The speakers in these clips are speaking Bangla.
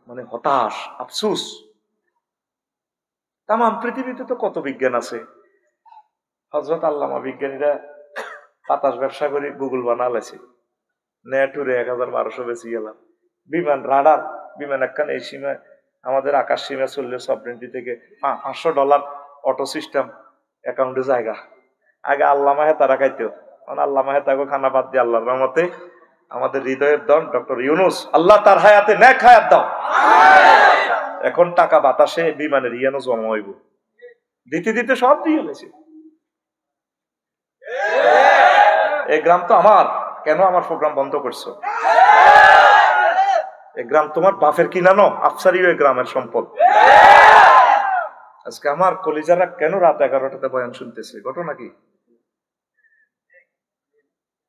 মানে হতাশ, আফসুস। তামাম পৃথিবীতে তো কত বিজ্ঞান আছে। হযরত আল্লামা বিজ্ঞানীরা বাতাস ব্যবসা করে গুগল বানালেছে, নেট উড়ে ১,১২০০ বেশি গেলাম। বিমান রাডার, বিমান একখান এই সীমায় আমাদের আকাশ সীমা চললে সফটওয়্যারটি থেকে $500 অটো সিস্টেম অ্যাকাউন্টে জায়গা। আগে আল্লামা হেতারা খাইতো, আল্লামা হেতাকে খানা বাদ দিয়ে আল্লাহর রহমতে আমাদের হৃদয়ের দন ডক্টর ইউনুস, আল্লাহ তার হায়াতে নেক হায়াত দাও। এখন টাকা বাতাসে বিমানের ইয়ানো জমা হইব, দিতে দিতে সব দিয়ে গেছে। এই গ্রাম তো আমার, কেন আমার প্রোগ্রাম বন্ধ করছো? এই গ্রাম তোমার বাপের কিনানো, আফসারিও এই গ্রামের সম্পদ। আজকে আমার কলিজারা কেন রাত 11টাতে বয়ান শুনতেছে? ঘটনা কি?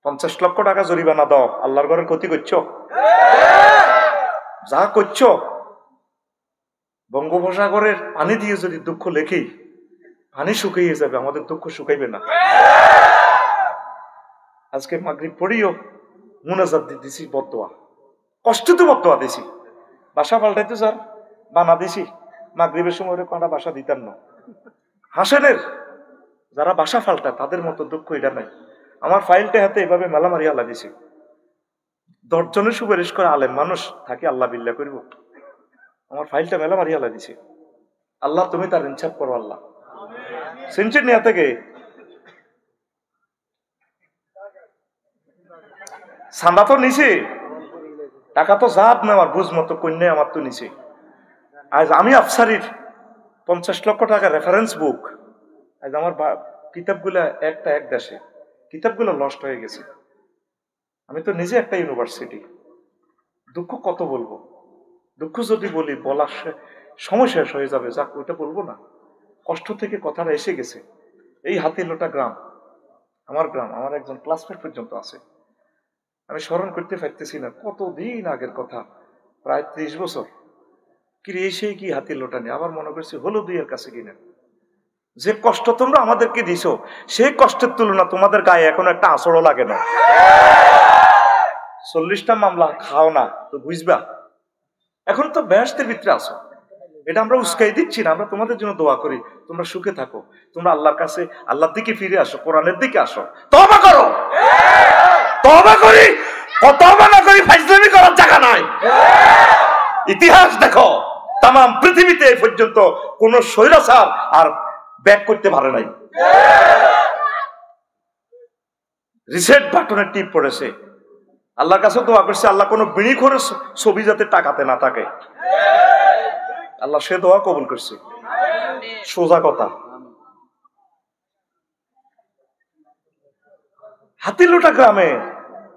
50 লক্ষ টাকা জরিমানা দাও, আল্লাহর ঘরের ক্ষতি করছো? যা করছো, বঙ্গোপসাগরের পানি দিয়ে যদি দুঃখ লেখি, পানি শুকিয়ে যাবে, আমাদের দুঃখ শুকাইবে না। আজকে মাগরিব পড়িও মুনাজাত দিতেছি, বদদোয়া, কষ্ট তো বদদোয়া দিছি। বাসা পাল্টাইতে স্যার বানা দিছি, মাগরিবের সময় কটা বাসা দিতেন না। হাসেনের যারা বাসা পাল্টায় তাদের মতো দুঃখ এটা নাই। আমার ফাইলটা হাতে এভাবে মেলা মারিয়া আল্লাহ দিছে। 10 জনের সুপারিশ করে আলেম মানুষ থাকি আল্লাহ বিল্লাহ করব, আমার ফাইলটা মেলা মারিয়া আল্লাহ দিছে। আল্লাহ তুমি তার ইনসাফ করো আল্লাহ। সেঞ্চুরি নেওয়া থেকে সান্দা তো নিছে, টাকা তো জাত নেওয়ার বুঝ মতো কন্যা আমার তো নিছে। আজ আমি আফসারির 50 লক্ষ টাকা রেফারেন্স বুক, আজ আমার কিতাবগুলা একটা এক দেশে, কিতাবগুলো নষ্ট হয়ে গেছে। আমি তো নিজে একটা ইউনিভার্সিটি। দুঃখ কত বলবো? দুঃখ যদি বলি বলার সময় শেষ হয়ে যাবে, যাক ওইটা বলবো না। কষ্ট থেকে কথাটা এসে গেছে। এই হাতিলোটা গ্রাম আমার গ্রাম, আমার একজন ক্লাসমেট পর্যন্ত আছে। আমি স্মরণ করতে পারতেছি না, কতদিন আগের কথা, প্রায় 30 বছর। কি রে সেই কি হাতিলোটা নিয়ে আবার মনে করছি হলো দুইয়ের কাছে কিনা। যে কষ্ট তোমরা আমাদেরকে দিছো, সেই কষ্টের তুলনা তোমাদের গায়ে এখন একটা আঁচড়ও লাগে না। 40টা মামলা খাও না তো বুঝবা, এখন তো বেহেশতের ভিতরে আছো। এটা আমরা উস্কাই দিচ্ছি না, আমরা তোমাদের জন্য দোয়া করি, তোমরা সুখে থাকো, তোমরা আল্লাহর কাছে, আল্লাহর দিকে ফিরে আসো, কোরআনের দিকে আসো, তওবা করো। তওবা করি, তওবা না করি ফাইজলামি করার জায়গা নাই। ইতিহাস দেখো, তামাম পৃথিবীতে এই পর্যন্ত কোন স্বৈরাচার আর ব্যাক করতে পারে নাই। রিসেট বাটনের টিপ পড়েছে, আল্লাহর কাছে দোয়া করছে, আল্লাহ কোনো বিড়ি করে ছবি যাতে টাকাতে না থাকে, আল্লাহ সে দোয়া কবুল করছে। সোজা কথা। হাতিলোটা গ্রামে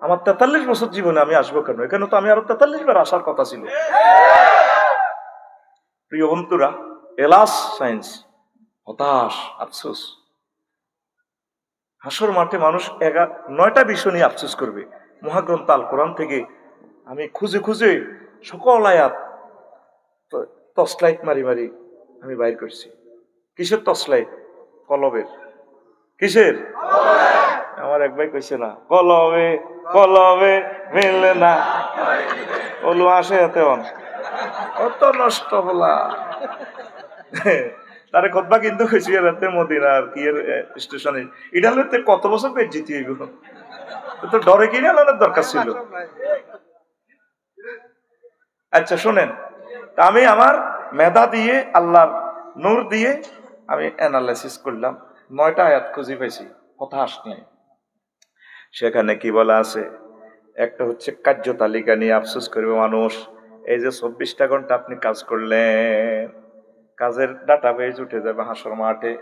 আমার 43 বছর জীবনে আমি আসবো কেন? এখানে তো আমি আরো 43 বার আসার কথা ছিল। প্রিয় বন্ধুরা, এলাস সায়েন্স, হতাশ, আফসোস। হাসর মাঠে মানুষ 9টা বিষয় নিয়ে আফসোস করবে। মহাগ্রন্থ আল কোরআন থেকে আমি খুঁজে খুঁজে সকল আয়াত টর্চলাইট মারি মারি আমি বাইর করছি। কিসের টর্চলাইট? কলবের। কিসের? আমার এক ভাই কইছে না, কলবে কলবে মিললে না ওলু আসে এতে অত নষ্ট হলা তারে খতবা কিন্তু কইছি রাতে মদিনার কি এর স্টেশনে এটা হলে কত বছর পেট জিতি হইব, তো ডরে কিনে আলানোর দরকার ছিল। আচ্ছা শোনেন, আমি আমার মেধা দিয়ে, আল্লাহর নূর দিয়ে আমি অ্যানালাইসিস করলাম, 9টা আয়াত খুঁজে পাইছি হতাশ নিয়ে। সেখানে কি বলা আছে? একটা হচ্ছে কার্য তালিকা নিয়ে আফসোস করবে মানুষ। এই যে 24টা ঘন্টা আপনি কাজ করলেন, কাজের ডাটাবেজ উঠে যাবে হাসর মাঠে।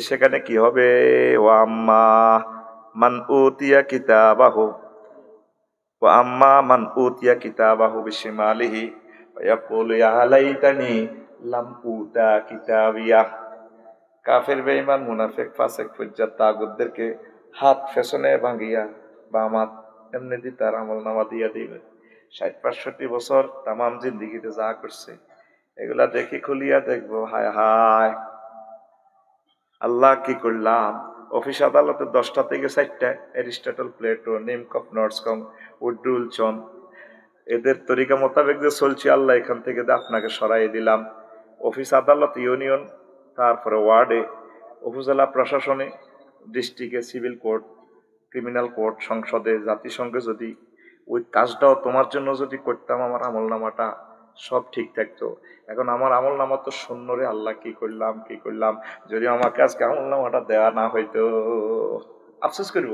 সেখানে কি হবে? ও আম্মা মান উতিয়া কিতাবাহু, ও আম্মা মান উতিয়া কিতাবাহু বিশিমালিহি ফায়াকুলু ইয়া লাইতানি লাম উতা কিতাবিয়া। কাফের, বেঈমান, মুনাফিক, ফাসিক, ফুজ্জার, তাগুতদেরকে হাত ফেসনে ভাঙিয়া বা আমার এমনি দিয়ে তার আমলনামা দিয়া দিবে। 60-65 বছর তামাম জিন্দিগিতে যা করছে এগুলা দেখি খুলিয়া দেখবো, হায় হায় আল্লাহ কি করলাম। অফিস আদালতে 10টা থেকে 4টা, এরিস্টটল, প্লেটো, নিমকফ, নর্সকম, উড্ডুলচন, এদের তরিকা মোতাবেক যে চলছে, আল্লাহ এখান থেকে আপনাকে সরাই দিলাম। অফিস আদালত, ইউনিয়ন, তারপরে ওয়ার্ডে, উপজেলা প্রশাসনে, ডিস্ট্রিক্টে, সিভিল কোর্ট, ক্রিমিনাল কোর্ট, সংসদে, জাতিসংঘে যদি ওই কাজটাও তোমার জন্য যদি করতাম, আমার আমল নামাটা সব ঠিক থাকতো। এখন আমার আমল নামা তো শূন্য রে, আল্লাহ কি করলাম। যদি আমাকে আজকে আমল নামাটা দেওয়া না হইতো, আফসোস করব।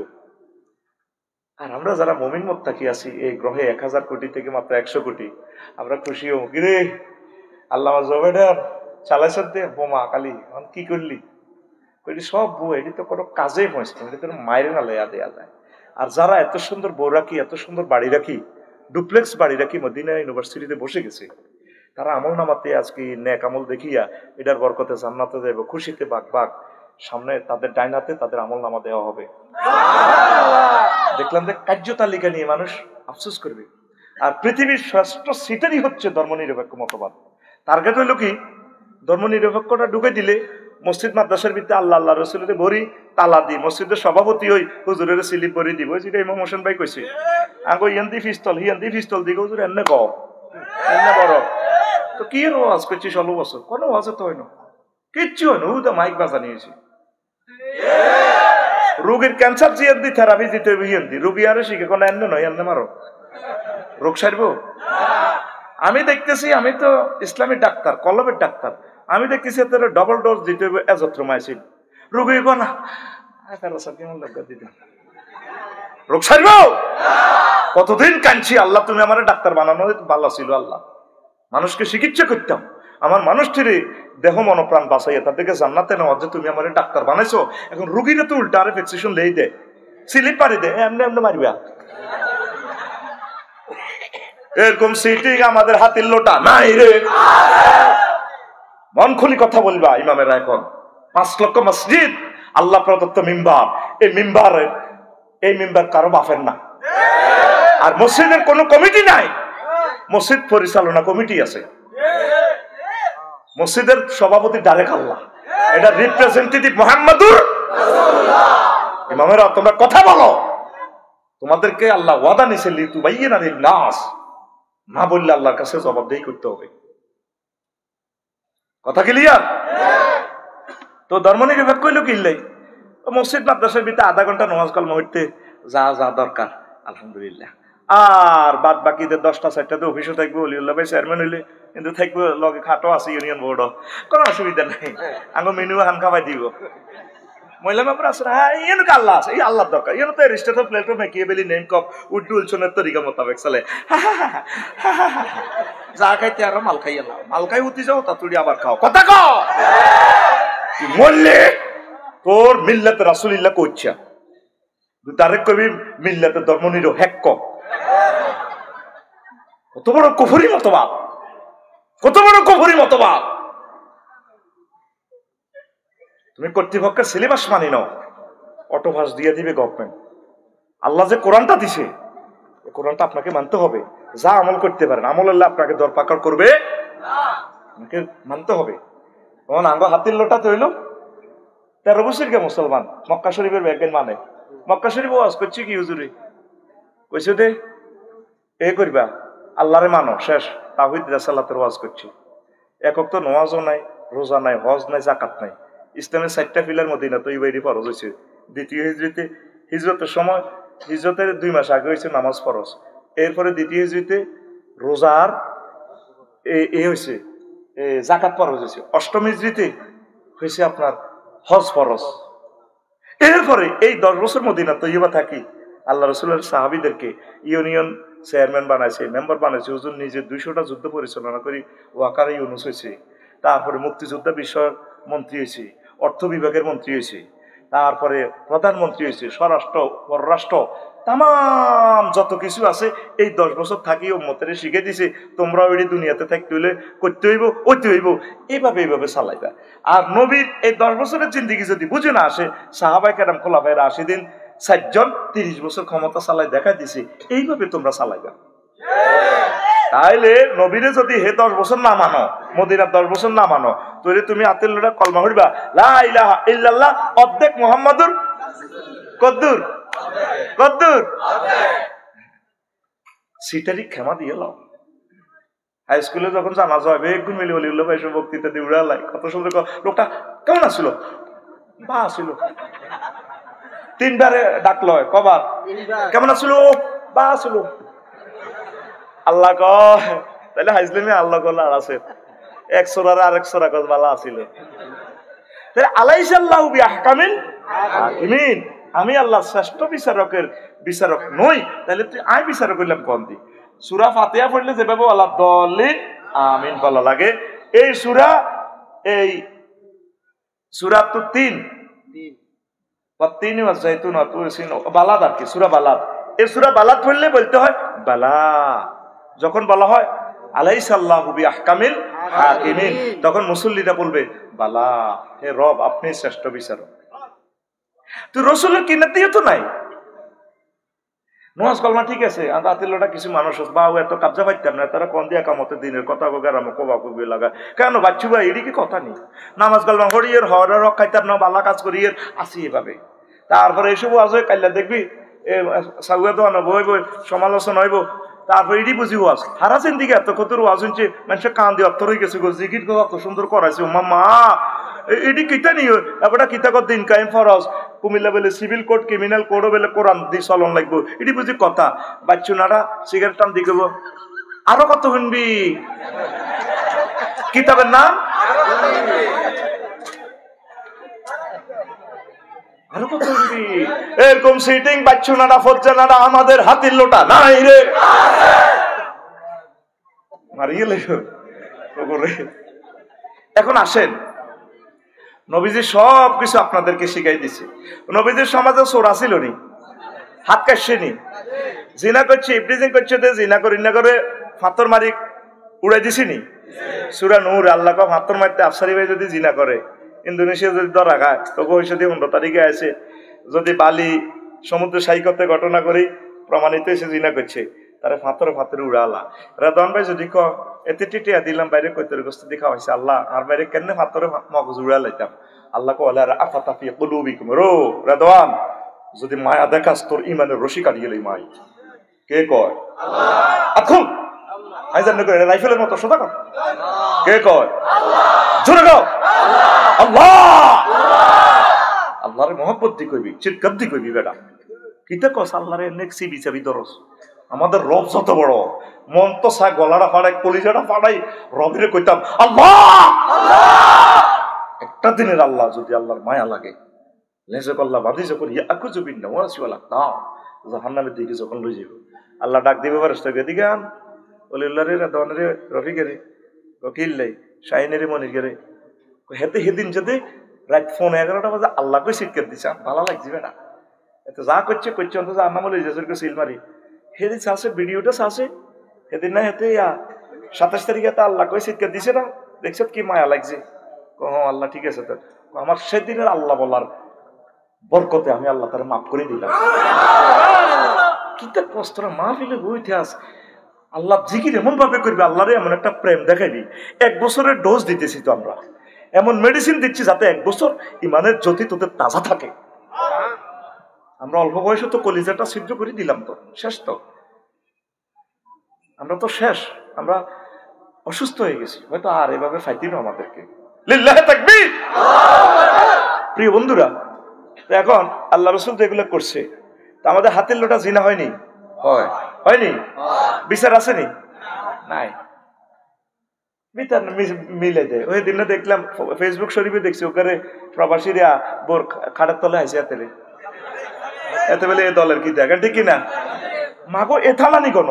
আর আমরা যারা মুমিন মুত্তাকি আছি এই গ্রহে 1000 কোটি থেকে মাত্র 100 কোটি, আমরা খুশি হব কিরে আল্লাহ জবেডার চালাইছ দে বোমা কালি কি করলি কইলি সব বউ, এটি তো কোনো কাজে পৌঁছতো, এটি তো মায়ের না লেয়া দেয়া যায়। আর যারা এত সুন্দর বউ রাখি, এত সুন্দর বাড়ি রাখি, ডুপ্লেক্স বাড়ি রাখি, মদিনা ইউনিভার্সিটিতে বসে গেছে, তারা আমল নামাতে আজকে নেক আমল দেখিয়া এটার বরকতে জান্নাতে যাইব, খুশিতে বাগ সামনে তাদের ডাইনাতে তাদের আমল নামা দেওয়া হবে। দেখলাম যে কার্য তালিকা নিয়ে মানুষ আফসোস করবে। আর পৃথিবীর শ্রেষ্ঠ সিটারই হচ্ছে ধর্মনিরপেক্ষ মতবাদ। টার্গেট হইল কি, ধর্মনিরপেক্ষটা ঢুকে দিলে মসজিদ মাদ্রাসার ভিতরে আল্লাহ আল্লাহ রসুলের বড়ি তালা দি, মসজিদের সভাপতি হই হুজুরের স্লিপ বড়ি দিব, যেটা ইমাম হোসেন ভাই কইছে, আগে ইয়ান্দি পিস্তল দিকে হুজুর এনে কও এনে বড় তো কি এর ওয়াজ করছি 16 বছর, কোনো ওয়াজে তো হয় না, কিচ্ছু হয় না, হুদা মাইক বাজা নিয়েছি। রোগীর ক্যান্সার জিয়ান্দি থেরাপি দিতে হবে, হিয়ান্দি রোগী আরে শিখে কোনো এনে নয়, এনে মারো রোগ সারবো। আমি দেখতেছি, আমি তো ইসলামিক ডাক্তার, কলমের ডাক্তার, আমি দেখতেছি তার ডবল ডোজ দিতে হবে এজথ্রোমাইসিন, রোগী গো না রোগ সারবো। কতদিন কাঁদছি, আল্লাহ তুমি আমার ডাক্তার বানানো ভালো ছিল, আল্লাহ মানুষকে চিকিৎসা করতাম, আমার মানুষটির দেহ মনপ্রাণ বাঁচাইয়া তাদেরকে জান্নাতে নেওয়া, যে তুমি আমার ডাক্তার বানাইছো। এখন রুগীরা তো উল্টা আরে ভ্যাকসিনেশন লেই দেয়, স্লিপ পারি দেয়, এমনি এমনি মারিবা। এরকম সিটিং আমাদের হাতের লোটা নাই রে, মন খুলি কথা বলবা। ইমামেরা এখন 5 লক্ষ মসজিদ, আল্লাহ প্রদত্ত মিম্বার, এই মিম্বার কারো বাফের না। আর মসজিদের কোনো কমিটি নাই, মসজিদ পরিচালনা কমিটি আছে, মসজিদের সভাপতি ডাইরেক্ট আল্লাহ, এটা রিপ্রেজেন্টেটিভ মুহাম্মাদুর রাসূলুল্লাহ। ইমামেরা তোমরা কথা বলো, তোমাদেরকে আল্লাহ ওয়াদা নিছে লিতুবাইয়িনা লিন-নাস, না বললে আল্লাহর কাছে জবাবদিহি করতে হবে। কথা ক্লিয়ার? তো ধর্মনিরপেক্ষ হইল কিনলে মসজিদ মাদ্রাসার ভিতরে আধা ঘন্টা নামাজ কালাম হইতে যা যা দরকার আলহামদুলিল্লাহ, আর বাদ বাকিদের 10টা 4টাতে অফিসও থাকবে, অলিউল্লাহ ভাই চেয়ারম্যান হইলে কিন্তু থাকবে, লগে খাটো আছে ইউনিয়ন বোর্ডও, কোনো অসুবিধা নাই, আঙ্গ মেনু হান খাওয়াই দিব। মহিলা মেম্বার আছে, হ্যাঁ ইয়েন আল্লাহ আছে, এই আল্লাহর দরকার, ইয়েন তো রিস্টেট প্লেটো মেকিয়ে বেলি নেম কপ উড্ডু উলছনের তরিকা মোতাবেক চলে, যা খাইতে আরো মাল খাই এলাম, মাল খাই উঠি যাও তা তুই আবার খাও, কথা কও মরলে তোর মিল্লাতে রাসূলুল্লাহ কইছে, ডাইরেক্ট কবি মিল্লাতে ধর্মনিরপেক্ষ, কত বড় কুফরি মতবাদ, কত বড় কুফরি মতবাদ। তুমি কর্তৃপক্ষের সিলেবাস মানি নাও, অটোভাস দিয়ে দিবে গভর্নমেন্ট। আল্লাহ যে কোরআনটা দিছে, এই কোরআনটা আপনাকে মানতে হবে, যা আমল করতে পারেন, আমল আল্লাহ আপনাকে দরপাকড় করবে না, আপনাকে মানতে হবে। তখন আঙ্গ হাতির লোটা তৈল 13 বছর কে মুসলমান, মক্কা শরীফের ব্যাগেন মানে, মক্কা শরীফ ওয়াজ করছি কি হুজুরে কইছে দে এ করবা আল্লাহরে মানো, শেষ তাওহীদ রিসালাতের ওয়াজ করছি। একক তো নামাজও নাই, রোজা নাই, হজ নাই, যাকাত নাই, ইসলামের 4টা পিলার মদিনা তো ইবাইরি ফরজ হয়েছে। দ্বিতীয় হিজরতের সময়, হিজরতের 2 মাস আগে হয়েছে নামাজ ফরজ, এরপরে দ্বিতীয় হিজরিতে রোজার হয়েছে যাকাত ফরজ হয়েছে, অষ্টম হিজরিতে হয়েছে আপনার হজ ফরজ। এরপরে এই 10 বছর মদিনা তৈয়বা থাকি আল্লাহ রসুলের সাহাবীদেরকে ইউনিয়ন চেয়ারম্যান বানাইছে, মেম্বার বানাইছে, হুজুর নিজে 200টা যুদ্ধ পরিচালনা করি ওয়াকারে ইউনুস হয়েছে, তারপরে মুক্তিযোদ্ধা বিষয়ক মন্ত্রী হয়েছে, অর্থ বিভাগের মন্ত্রী হয়েছে, তারপরে প্রধানমন্ত্রী হয়েছে, স্বরাষ্ট্র পররাষ্ট্র তাম যত কিছু আছে এই 10 বছর থাকি উম্মতের শিখে দিছে, তোমরা ওই দুনিয়াতে থাকতে হইলে করতে হইব, ওইতে হইব, এইভাবে চালাইবা। আর নবীর এই 10 বছরের জিন্দিগি যদি বুঝে না আসে, সাহাবায়ে কেরাম খোলাফায়ে রাশিদিন 4 জন 30 বছর ক্ষমতা চালাই দেখা দিছে, এইভাবে তোমরা চালাইবা। তাইলে নবীরে যদি হে 10 বছর না মানো, মদিনার 10 বছর না মানো, তাহলে তুমি আতের লোটা কলমা পড়বা লা ইলাহা ইল্লাল্লাহ অর্ধেক মুহাম্মাদুর কদ্দুর সিটারি ক্ষমা দিয়ে লাও। হাই স্কুলে যখন জানাজা হবে একগুণ মিলে বলি উল্লো ভাইসব বক্তৃতা দিয়ে উড়ালাই কত সুন্দর। লোকটা কেমন আসছিল? বা আসছিল। 3 বারে ডাকলো, কবার? কেমন আসছিল? বা আসছিল। আল্লাহ কয় তাহলে হাইজলামি আল্লাহ কল্লা আর আছে 100 আর 100 কত বালা আছিল। তাহলে আলাইসাল্লাহু বিআহকামিল হাকিমিন, আমি আল্লাহ শ্রেষ্ঠ বিচারকের বিচারক নই, তাহলে তুই আই বিচারক করলাম কোন দি? সূরা ফাতিহা পড়লে যেভাবে আল্লাহ দলিন আমিন বলা লাগে, এই সূরা তো 3 ওয়াতিনি ওয়াজাইতুন ওয়াতুসিন বালাদ আর কি, সূরা বালাদ। এই সূরা বালাদ পড়লে বলতে হয় বালা। যখন বলা হয় আলাইসাল্লাহু বিআহকামিল হাকিমিন, তখন মুসল্লিরা বলবে বালা, হে রব আপনি শ্রেষ্ঠ বিচারক। তো রাসূলের কিনাতেও তো নাই নওয়াজ কলমা, ঠিক আছে। আর রাতের কিছু মানুষ বা এত কাবজা পাইতাম না, তারা কন দিয়া কামতে দিনের কথা গোগারাম কোবা কবি লাগা কেন বাচ্চু ভাই এটি কি কথা নেই। নামাজ কলমা হরিয়ের হর খাইতাম না, বালা কাজ করিয়ের আসি এভাবে। তারপরে এসব আজ কাইলা দেখবি সাগুয়া তো বই বই সমালোচনা হইব। তারপর এটি বুঝি ওয়াজ হারাছেন দিকে এত কত ওয়াজ শুনছে মানুষের কান দিয়ে অর্থ হয়ে গেছে, জিকির অত সুন্দর করাইছে মা এটি কিতা নিয়ে এবারটা কিতা কর দিন কায়েম ফরজ, কুমিল্লা বলে সিভিল কোড ক্রিমিনাল কোডও বলে কোরআন দিয়ে চলন লাগবো, এটি বুঝি কথা। বাচ্চু নারা সিগারেট টান দিকে আরো কত শুনবি কিতাবের নাম আরো কত শুনবি। এরকম সিটিং বাচ্চু নারা ফজ্জা নারা আমাদের হাতির লোটা নাই রে মারিয়ে লেগে। এখন আসেন, নবীজি সব কিছু আপনাদেরকে শিখাই দিছে। নবীজির সমাজে চোর আসিল নি, হাত কাটছে নি, জিনা করছে ইফটিজিং করছে, জিনা করি না করে ফাতর মারি উড়াই দিছি নি। সূরা নূর আল্লাহ কা ফাতর মারতে আফসারি ভাই যদি জিনা করে, ইন্দোনেশিয়া যদি ধরা খায় তো ভবিষ্যতে 15 তারিখে আছে, যদি বালি সমুদ্র সৈকতে ঘটনা করি প্রমাণিত এসে জিনা করছে, তারা ফাতরে উড়ালা। রাদওয়ান ভাই যদি ক এতে টিটিয়া দিলাম বাইরে কৈতর গোস্ত দেখা হয়েছে, আল্লাহ আর বাইরে কেন ফাতরে মগজ উড়ালাইতাম। আল্লাহ কলা আফাতাফি কুলুবিকুম রো রাদওয়ান, যদি মায়া দেখাস তোর ইমানের রশি কাটিয়ে লই মাই। কে কয়? আল্লাহ। আখুন আই জান্ন করে রাইফেলের মতো সোজা কর। কে কয়? আল্লাহ। জোরে গাও আল্লাহ। আল্লাহর মহব্বত দি কইবি, চিৎকার দি কইবি বেটা। কিতা কস আল্লাহরে নেক্সি বিচাবি দরস। আমাদের রব যত বড়, মন তো সা গলাটা ফাড়াই কলিজাটা ফাড়াই রবের কইতাম আল্লাহ আল্লাহ। একটা দিনের আল্লাহ যদি আল্লাহর মায়া লাগে, লেজে কল্লা বাঁধি যখন ইয়াকু জবিন না ওয়াসিওয়ালা তাও জাহান্নামের দিকে যখন লই যাব, আল্লাহ ডাক দিবে ফেরেশতাকে, দিকে আন ওলিল্লাহরে রাদওয়ানরে রফিকেরে ওকিল্লাই শাহিনেরে মনিরগেরে হেতে হেদিন যদি রাত 11:30 বাজে আল্লাহ কই শিক্ষা দিছে ভালো লাগছে বেটা। এত যা করছে অন্তত আন্নাম লই যাচ্ছে সিল মারি হেদিন আছে ভিডিওটা আছে হেদিন না হেতে 27 তারিখে তা আল্লাহ কই শিক্ষা দিছে না, দেখছ কি মায়া লাগছে। আল্লাহ ঠিক আছে, তো আমার সেদিনের আল্লাহ বলার বরকতে আমি আল্লাহ তারে মাফ করে দিলাম। কিতা কষ্টরা মাহফিলে বইতে আস আল্লাহ জিকির এমন ভাবে করবি, আল্লাহরে এমন একটা প্রেম দেখাইবি। 1 বছরের ডোজ দিতেছি তো আমরা, এমন মেডিসিন দিচ্ছি যাতে 1 বছর ইমানের জ্যোতি তোদের তাজা থাকে। আমরা অল্প বয়সে তো কলিজাটা ছিদ্র করে দিলাম, তো শেষ, তো আমরা তো শেষ, আমরা অসুস্থ হয়ে গেছি, হয়তো আর এভাবে ফাইতি না আমাদেরকে। লিল্লাহি তাকবীর। প্রিয় বন্ধুরা, এখন আল্লাহ রাসূল তো এগুলো করছে, তা আমাদের হাতের লোটা জিনা হয়নি? হয়নি? বিচার আসেনি? নাই। বিচার মিলে দেয়। ওই দিনে দেখলাম ফেসবুক শরীফে দেখছি ওখানে প্রবাসীরা বোর খাটের তলে হাসি হাতেলে এত বেলে এই দলের কি দেখেন, ঠিক কিনা? মাগো এথালানি কোন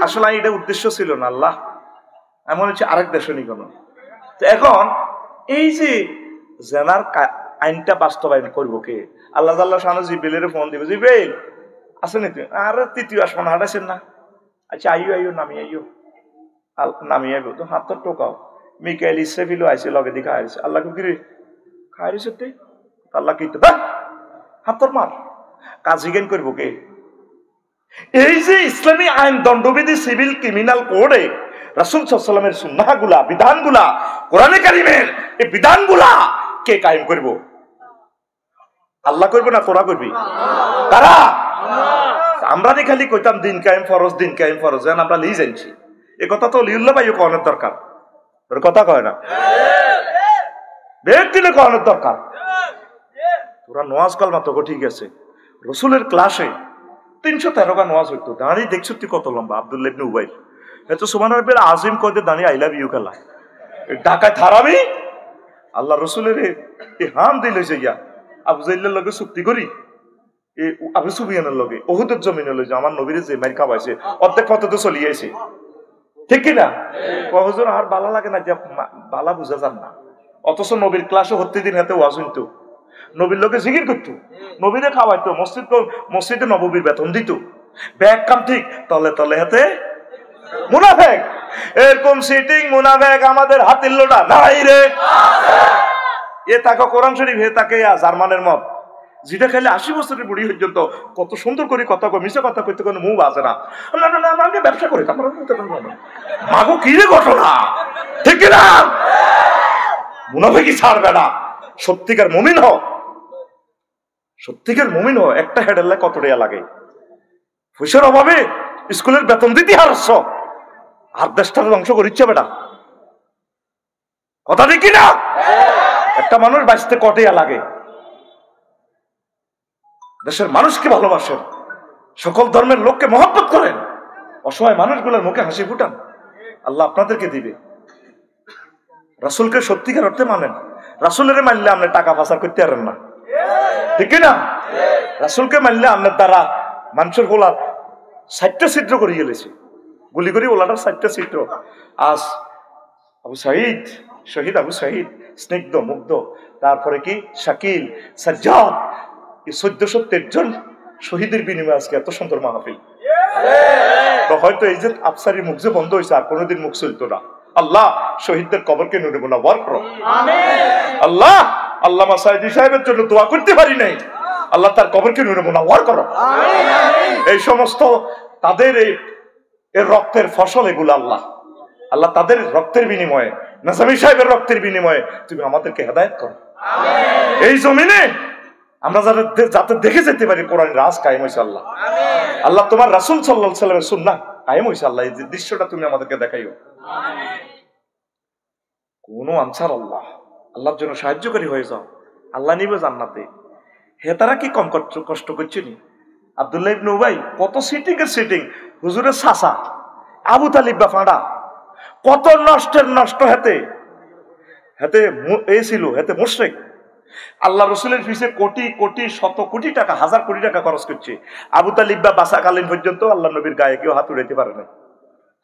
আসলে এটা উদ্দেশ্য ছিল না, আল্লাহ এমন হচ্ছে আরেক দেশনি কোন। এখন এই যে জেনার আইনটা বাস্তবায়ন করবো কে? আল্লাহ আল্লাহ শাহ জিব্রাইলের ফোন দিবে, জিব্রাইল আসেনি তুই? আর 3য় আসমান হাঁটাইছেন না? আচ্ছা আইও নামি আইও, নামি আইব তো হাত তো টোকাও। মিকাইল ইসরাফিলও আইসে লগে দিয়ে খাইছে, আল্লাহ কি খাইছে তুই? আল্লাহ কি হাত তোর মার, কাজ হিগেন করবো কে? এই যে ইসলামী আইন দণ্ডবিধি সিভিল ক্রিমিনাল কোডে রাসূল সাল্লাল্লাহু আলাইহি ওয়াসাল্লামের সুন্নাহগুলা বিধানগুলা কোরআনে কারীমের এই বিধানগুলা কে কায়েম করব? আল্লাহ করবে না তোরা করবি? কারা? আমরা খালি কইতাম দিন কায়েম ফরজ যেন আমরা লিয়ে জানছি। এ কথা তো লিউল্লাহ ভাইও কনের দরকার, ওর কথা কয় না, ব্যক্তিলে কনের দরকার। তোরা নোয়াজ কালমা তো ঠিক আছে, রসুলের ক্লাসে 313 নোয়াজ হইতো। দাঁড়িয়ে দেখছো তুই কত লম্বা, আব্দুল্লাহ ইবনে উবাই এত সুবহানার বেলা আজিম কইতে দাঁড়িয়ে আই লাভ ইউ খেলা ঢাকায় থারামি আল্লাহ রসুলের এই হাম দিলে যে ইয়া আবু জাইলের লগে চুক্তি করি, আবু সুফিয়ানের লগে ওহুদের জমিনে লই যে আমার নবীরে যে মার খাওয়াইছে অর্ধেক পথে তো চলিয়েছে, ঠিক কিনা? হুজুর আর ভালো লাগে না, যে বালা বুঝা যান না। অথচ নবীর ক্লাসে হতে দিন হাতে ওয়াজ হইতো, নবীর লোকে জিকির করতো, নবীরে খাওয়াইতো, মসজিদে নববীর বেতন দিত। ব্যাগ কাম ঠিক, তলে তলে হাতে মুনাফেক। এরকম সিটিং মুনাফেক আমাদের হাতের লোটা নাই রে। এ তাকে কোরআন শরীফ, হে তাকে জার্মানের মত, যেটা খাইলে 80 বছরের বুড়ি পর্যন্ত কত সুন্দর করে কথা কয়, মিশে কথা কইতে কোনো মুখ আছে না। আমরা ব্যবসা করি, মাগো কি রে ঘটনা, ঠিক কিনা? মুনাফেকি ছাড়বে না। সত্যিকার মুমিন হ, সত্যিকার মুমিন হ। একটা হেডের কত টাকা লাগে, পয়সার অভাবে স্কুলের বেতন দিতে হারছ, আর দেশটার ধ্বংস করিচ্ছে বেটা, কথা ঠিক কিনা? একটা মানুষ বাঁচতে কটিয়া লাগে। দেশের মানুষকে ভালোবাসেন, সকল ধর্মের লোককে মহব্বত করেন, অসহায় মানুষগুলোর মুখে হাসি ফুটান, আল্লাহ আপনাদেরকে দিবে। রাসূলকে সত্যিকার অর্থে মানেন। রাসূলের মানলে আপনি টাকা পাচার করতে পারেন না, ঠিক না? রাসূলকে মানলে আপনার দ্বারা মানুষের গোলার 60টা ছিদ্র করে গেলেছে, গুলি করে ওলাটার 60টা ছিদ্র। আজ আবু সাঈদ, শহীদ আবু সাঈদ, স্নিগ্ধ মুগ্ধ, তারপরে কি শাকিল, সাজ্জাদ, এই 1413 জন শহীদের বিনিময়ে আজকে এত সুন্দর মাহফিল। হয়তো এই যে আফসারি মুখ যে বন্ধ হয়েছে, আর কোনোদিন মুখ চলতো না। আল্লাহ শহীদদের কবরকে নূরে মুনাওয়ার করো। আল্লাহ আল্লামা সাঈদী সাহেবের জন্য দোয়া করতে পারি নাই, আল্লাহ তার কবরকে নূরে মুনাওয়ার করো। এই সমস্ত তাদের এই রক্তের ফসল এগুলো আল্লাহ, আল্লাহ তাদের রক্তের বিনিময়ে, নাজামী সাহেবের রক্তের বিনিময়ে তুমি আমাদেরকে হেদায়েত করো। এই জমিনে আমরা যাতে দেখে যেতে পারি কোরআনের রাজ কায়েম হয়েছে। আল্লাহ আল্লাহ তোমার রাসূল সাল্লাল্লাহু আলাইহি ওয়াসাল্লামের সুন্নাহ কায়েম হয়েছে। আল্লাহ এই যে দৃশ্যটা তুমি আমাদেরকে দেখাইও। কোন আনসার আল্লাহ, আল্লাহর জন্য সাহায্যকারী হয়ে যাও, আল্লাহ নিবে জান্নাতে। হে তারা কি কম কষ্ট করছে নি? আব্দুল্লাহ ইবনে উবাই কত সিটিং এর সিটিং, হুজুরের চাচা আবু তালিব বা ফাঁড়া, কত নষ্টের নষ্ট হেতে হেতে এ ছিল, হেতে মুশরিক। আল্লাহ রসুলের পিছে কোটি কোটি শত কোটি টাকা, হাজার কোটি টাকা খরচ করছে। আবু তালিব বা বাসাকালীন পর্যন্ত আল্লাহ নবীর গায়ে কেউ হাত উড়াইতে পারে না।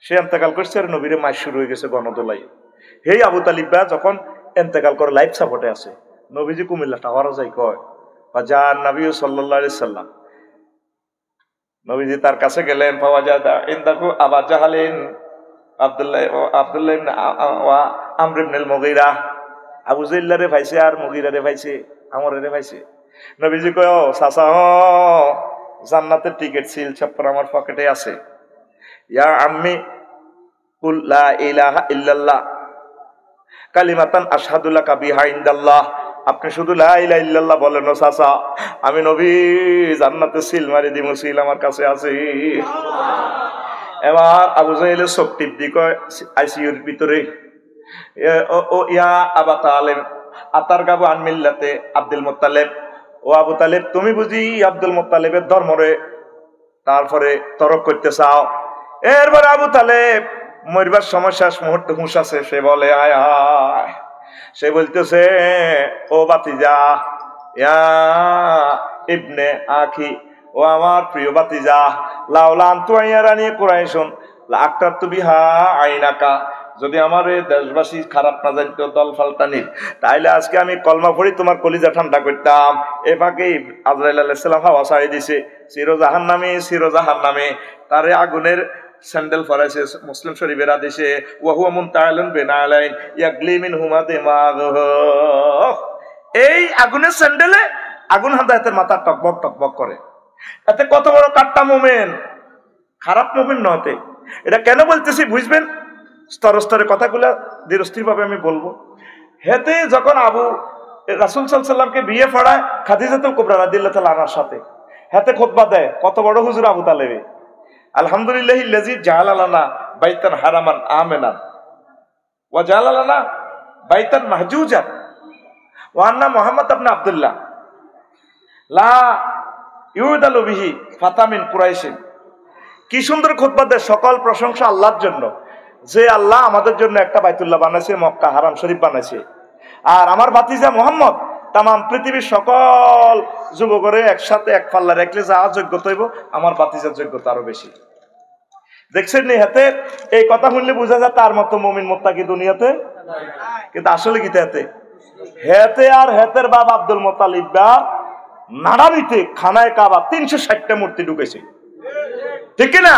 সে এন্তেকাল করছে আর নবীরে মাস শুরু হয়ে গেছে গণদোলাই। হেই আবু তালিব বা যখন এন্তেকাল করে লাইফ সাপোর্টে আছে, নবীজি কুমিল্লা টাওয়ারও যাই কয় বা যান নবী সাল্লাল্লাহু আলাইহি সাল্লাম, নবীজি তার কাছে গেলেন, ফাওয়াজাদা ইনদাহু আবা জাহালিন আব্দুল্লাহ ইবনে আমর ইবনে আল মুগীরা, আবু জাহ্লারে ভাইছে আর মুগীরারে ভাইছে, আমরে ভাইছে। নবীজি কয়, ও চাচা, জান্নাতের টিকিট সিল ছাপ্পর আমার পকেটে আছে। ইয়া আম্মি কুল লা ইলাহা ইল্লাল্লাহ কালিমাতান আশহাদু লাকা বিহা ইনদাল্লাহ, আপনি শুধু লা ইলাহা ইল্লাল্লাহ বলেন ও চাচা, আমি নবী জান্নাতে সিল মারি দিমু, সিল আমার কাছে আছে। এবার আবু জাহেলের চোখ টিপ দি কয় আইসিইউর ভিতরে, ও ইয়া আবা তালেব আতার গাবু আন মিল্লাতে আব্দুল মুত্তালিব, ও আবু তালেব তুমি বুঝি আব্দুল মুত্তালিবের ধর্মরে তারপরে তরক করতে চাও? এরপরে আবু তালেব মরবার সময় শেষ মুহূর্তে হুঁশ আছে, সে বলে আয় আয়, সে বলতেছে, ও বাতিজা, ইয়া ইবনে আখি, ও আমার প্রিয় বাতিজা, লাউলা আনতু আইয়ারানি কুরাইশুন লাআক্তারতু বিহা আইনাকা, যদি আমার এই দেশবাসী খারাপ না জানতো দল ফালতানি, তাইলে আজকে আমি কলমা পড়ি তোমার কলিজা ঠান্ডা করতাম। এ ফাঁকে আজরাইল আলাইহিস সালাম হাওয়া ছাড়ি দিছে, চির জাহান্নামে, তারে আগুনের স্যান্ডেল ফরাইছে। মুসলিম শরীফের হাদিসে, ওয়া হুয়া মুনতাইলুন বিনালাইন ইয়াগলি মিনহুমা দিমাগুহু, এই আগুনের স্যান্ডেলে আগুন হাদায়াতের মাথা টকবক টকবক করে। এতে কত বড় কাট্টা মুমিন, খারাপ মুমিন নয়। এটা কেন বলতেছি বুঝবেন, স্তরে স্তরে কথাগুলা ধীরস্থির ভাবে আমি বলবো। হেতে যখন আবু রাসূল সাল্লাল্লাহু আলাইহি ওয়াসাল্লামকে বিয়ে পড়ায় খাদিজাতুল কুবরা রাদিয়াল্লাহু তাআলা আনহার সাথে, হাতে খুতবা দেয় কত বড় হুজুর আবু তালেবে। আলহামদুলিল্লাহিল্লাযী জাআলা লানা বাইতান হারামান আমিনান ওয়া জাআলা লানা বাইতান মাহজুজান ওয়া আন্না মুহাম্মদ ইবনে আব্দুল্লাহ লা ইউদালু বিহি ফাতামিন কুরাইশিন। কি সুন্দর খুতবা দেয়, সকল প্রশংসা আল্লাহর জন্য, যে আল্লাহ আমাদের জন্য একটা বাইতুল্লাহ বানাইছে, মক্কা হারাম শরীফ বানাইছে। আর আমার ভাতিজা মুহাম্মদ তাম পৃথিবীর সকল যুবকরে একসাথে এক পাল্লা রাখলে যা যোগ্যতা হইব, আমার ভাতিজার যোগ্যতা আরো বেশি। দেখছেন নি হাতে, এই কথা শুনলে বোঝা যায় তার মতো মুমিন মুত্তাকি দুনিয়াতে, কিন্তু আসলে কি হাতে হেতে আর হেতের বাপ আব্দুল মুত্তালিব বা নাড়ানিতে খানায় কাবা 360টা মূর্তি ঢুকেছে, ঠিক না?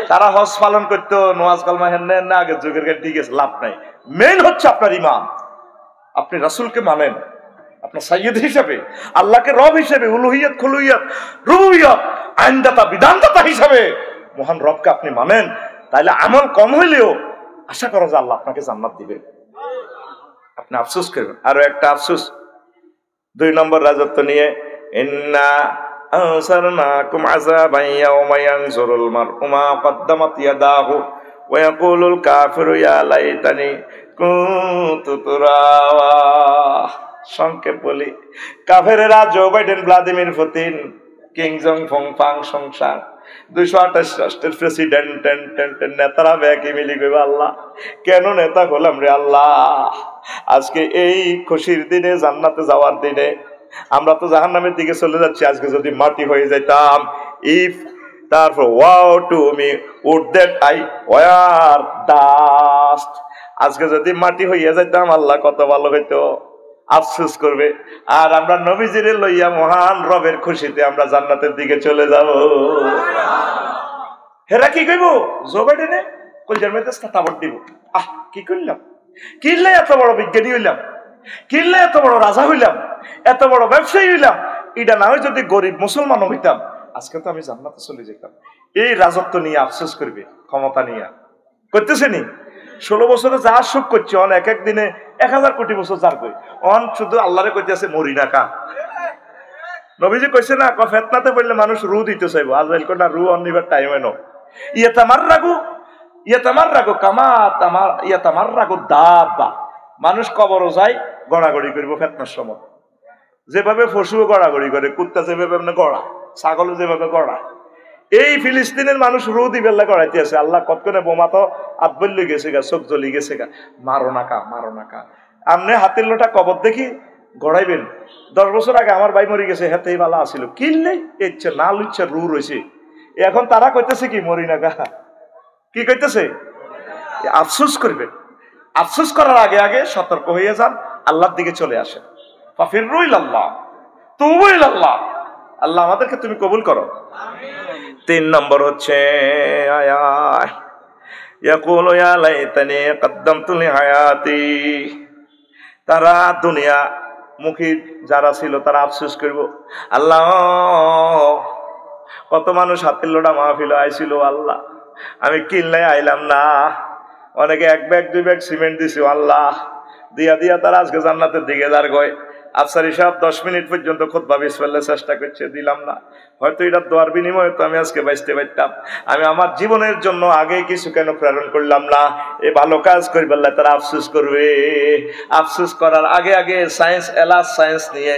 তারা হজ পালন করতো, নোয়াজ কালমা হেন না, আগের যুগের গাড়ি ঠিক আছে, লাভ নাই। মেইন হচ্ছে আপনার ইমান, আপনি রাসূলকে মানেন আপনার সাইয়্যিদ হিসাবে, আল্লাহকে রব হিসেবে, উলুহিয়ত খুলুহিয়ত রুবুবিয়ত আইনদাতা বিধানদাতা হিসাবে মহান রবকে আপনি মানেন, তাইলে আমল কম হইলেও আশা করা যায় আল্লাহ আপনাকে জান্নাত দিবে। আপনি আফসোস করবেন। আরো একটা আফসোস 2 নম্বর রাজত্ব নিয়ে, ইন্না আনসারনাকুম আযাবান ইয়াওমা ইয়ানজুরুল মার'উ মা কদ্দামাত ইয়াদাহু ওয়া ইয়াকুলুল কাফিরু ইয়া লাইতানি কুনতু তুরাবা। সংক্ষেপ বলি, কাফেরেরা জো বাইডেন, ভ্লাদিমির পুতিন, কিং জং ফং ফাং সংসার 228 রাষ্ট্রের প্রেসিডেন্ট নেতারা ব্যাকে মিলি কইবা, আল্লাহ কেন নেতা হলাম রে আল্লাহ, আজকে এই খুশির দিনে, জান্নাতে যাওয়ার দিনে, আমরা তো জাহান্নামের দিকে চলে যাচ্ছি, আজকে যদি মাটি হয়ে যাইতাম, ইফ তারপর wow to me would that I were dust, আজকে যদি মাটি হইয়া যাইতাম আল্লাহ কত ভালো হইতো, আফসোস করবে। আর আমরা নবীজিরে লইয়া মহান রবের খুশিতে আমরা জান্নাতের দিকে চলে যাব। হেরা কি কইব, জো বাইডেনে কলজার মধ্যে স্থাপন দিব, আহ কি করলাম, কিনলে এত বড় বিজ্ঞানী হইলাম, কিনলে এত বড় রাজা হইলাম, এত বড় ব্যবসায়ী হইলাম, এটা না হয় যদি গরিব মুসলমান হইতাম, আজকে তো আমি জান্নাতে চলে যেতাম। এই রাজত্ব নিয়ে আফসোস করবে, ক্ষমতা নিয়ে করতেছে নি। 16 বছরে যা সুখ করছে, অন এক এক দিনে 1000 কোটি বছর যার কই, অন শুধু আল্লাহরে কইতেছে মরি না কা। নবীজি কইছে না, ফেতনাতে পড়লে মানুষ রু দিতে চাইবো, আজরাইল কই না, রু অনিবার টাইম হয় না, ইয়াতামাররাগু কামা ইয়াতামাররাগু দাব্বা, মানুষ কবরও যায় গড়াগড়ি করবো ফেতনার সময়, যেভাবে পশুও গড়াগড়ি করে, কুত্তা যেভাবে গড়া, ছাগলও যেভাবে গড়া, এই ফিলিস্তিনের মানুষ রু দিবেল্লা গড়াইতে আছে। আল্লাহ কতক্ষণে বোমা তো আতবল্লি গেছে গা, চোখ জ্বলি গেছে গা, মারো নাকা মারো নাকা। আমনে হাতের লোটা কবর দেখি গড়াইবেন। 10 বছর আগে আমার ভাই মরি গেছে, হেতেই ভালো আসিল, কিনলেই ইচ্ছে না লুচ্ছে রু রয়েছে, এখন তারা কইতেছে কি মরি নাকা, কি কইতেছে, আফসোস করবেন। আফসোস করার আগে আগে সতর্ক হয়ে যান, আল্লাহর দিকে চলে আসেন। ফাফিরু ইলাল্লাহ, তুবু ইলাল্লাহ, আল্লাহ আমাদেরকে তুমি কবুল করো। 3 নম্বর হচ্ছে আয়াত, ইয়াকুলু ইয়া লাইতানি কদ্দামতু লিহায়াতি। তারা দুনিয়া মুখী যারা ছিল তারা আফসোস করব, আল্লাহ কত মানুষ হাতের লোটা মাহফিল আইছিল, আল্লাহ আমি কিনলে আইলাম না, অনেকে 1 ব্যাগ 2 ব্যাগ সিমেন্ট দিছি, আল্লাহ দিয়া দিয়া তারা আজকে জান্নাতের দিকে যার গয়। আফসারি সাহেব 10 মিনিট পর্যন্ত খুতবা বিসমিল্লাহ চেষ্টা করছে, দিলাম না, হয়তো এটা দোয়ার বিনিময়ে তো আমি আজকে বাঁচতে পারতাম, আমি আমার জীবনের জন্য আগে কিছু কেন প্রেরণ করলাম না, এ ভালো কাজ করি বললে তারা আফসোস করবে। আফসোস করার আগে আগে সায়েন্স এলাস সায়েন্স নিয়ে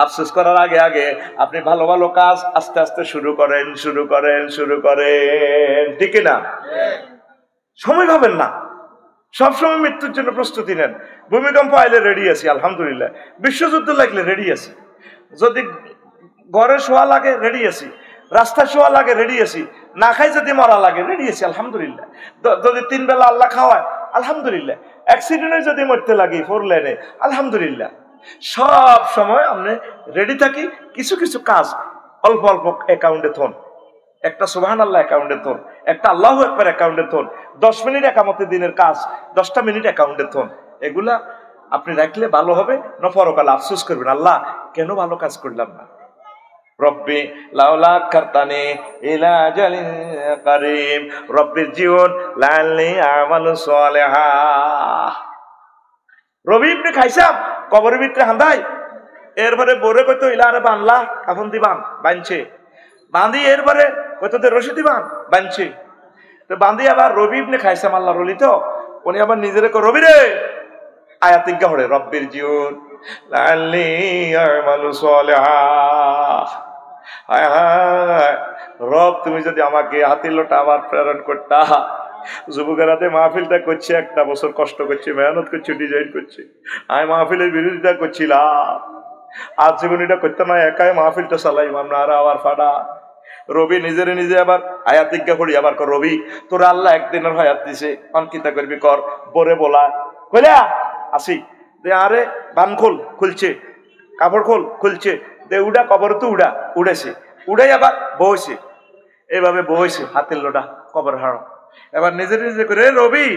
আফসোস করার আগে আগে আপনি ভালো ভালো কাজ আস্তে আস্তে শুরু করেন, ঠিক না? সময় ভাবেন না, সবসময় মৃত্যুর জন্য প্রস্তুতি নেন। ভূমিকম্প আইলে রেডি আছি আলহামদুলিল্লাহ, বিশ্বযুদ্ধ লাগলে রেডি আছি, যদি ঘরে শোয়া লাগে রেডি আছি, রাস্তায় শোয়া লাগে রেডি আছি, না খাই যদি মরা লাগে রেডি আছি আলহামদুলিল্লাহ, যদি 3 বেলা আল্লাহ খাওয়ায় আলহামদুলিল্লাহ, অ্যাক্সিডেন্টে যদি মরতে লাগি 4 লেনে আলহামদুলিল্লাহ। সব সময় আপনি রেডি থাকি। কিছু কিছু কাজ অল্প অল্প অ্যাকাউন্টে থন, একটা সুবহানাল্লাহ অ্যাকাউন্টে থন, একটা আল্লাহু আকবার অ্যাকাউন্টে থন, 10 মিনিট একামতে দিনের কাজ 10টা মিনিট অ্যাকাউন্টে থন, এগুলা আপনি রাখলে ভালো হবে। না পরকালে আফসোস করবেন, আল্লাহ কেন ভালো কাজ করলাম না, রব্বি লাউলা আখারতানি ইলা আজালিন কারীম, রব্বির জীবন লাআল্লি আমালু সালিহা। রবি ইবনে খাইসাম কবরের ভিতরে হান্দাই, এরপরে বরে কইতো ইলারে বানলা কাফন দিবান বানছে, বাঁধি এরপরে তোদের রশিদি বানছে তো বাঁধি আবার রবি ইবনে খাইসাম আল্লাহর ওলি তো উনি আবার নিজের রবি রে আয়াত ইজ্ঞা হরে রব্বির জিউন লাআল্লি আমালু সালিহা। হায় হায় রব তুমি যদি আমাকে হাতির লোটা আবার প্রেরণ করতা। যুবকেরাতে মাহফিলটা করছে, একটা বছর কষ্ট করছে, মেহনত করছে, ডিজাইন করছে, আমি মাহফিলের বিরোধিতা করছিলাম। আজ জীবন এটা করতে না, একাই মাহফিলটা চালাইবাম না আর আবার ফাটা। রবি নিজের নিজে আবার আয়াত ইজ্ঞা করি আবার কর রবি তোর আল্লাহ একদিনের হায়াত দিছে অনকিতা করবি কর বরে বলা কইলা আসি দে আরে বান খোল খুলছে, কাপড় খোল খুলছে, দে উড়া কবর তো উড়েছে, উড়াই আবার বইছে, এইভাবে বইছে হাতের লোটা কবর হাড়। এবার নিজের নিজে করে রবি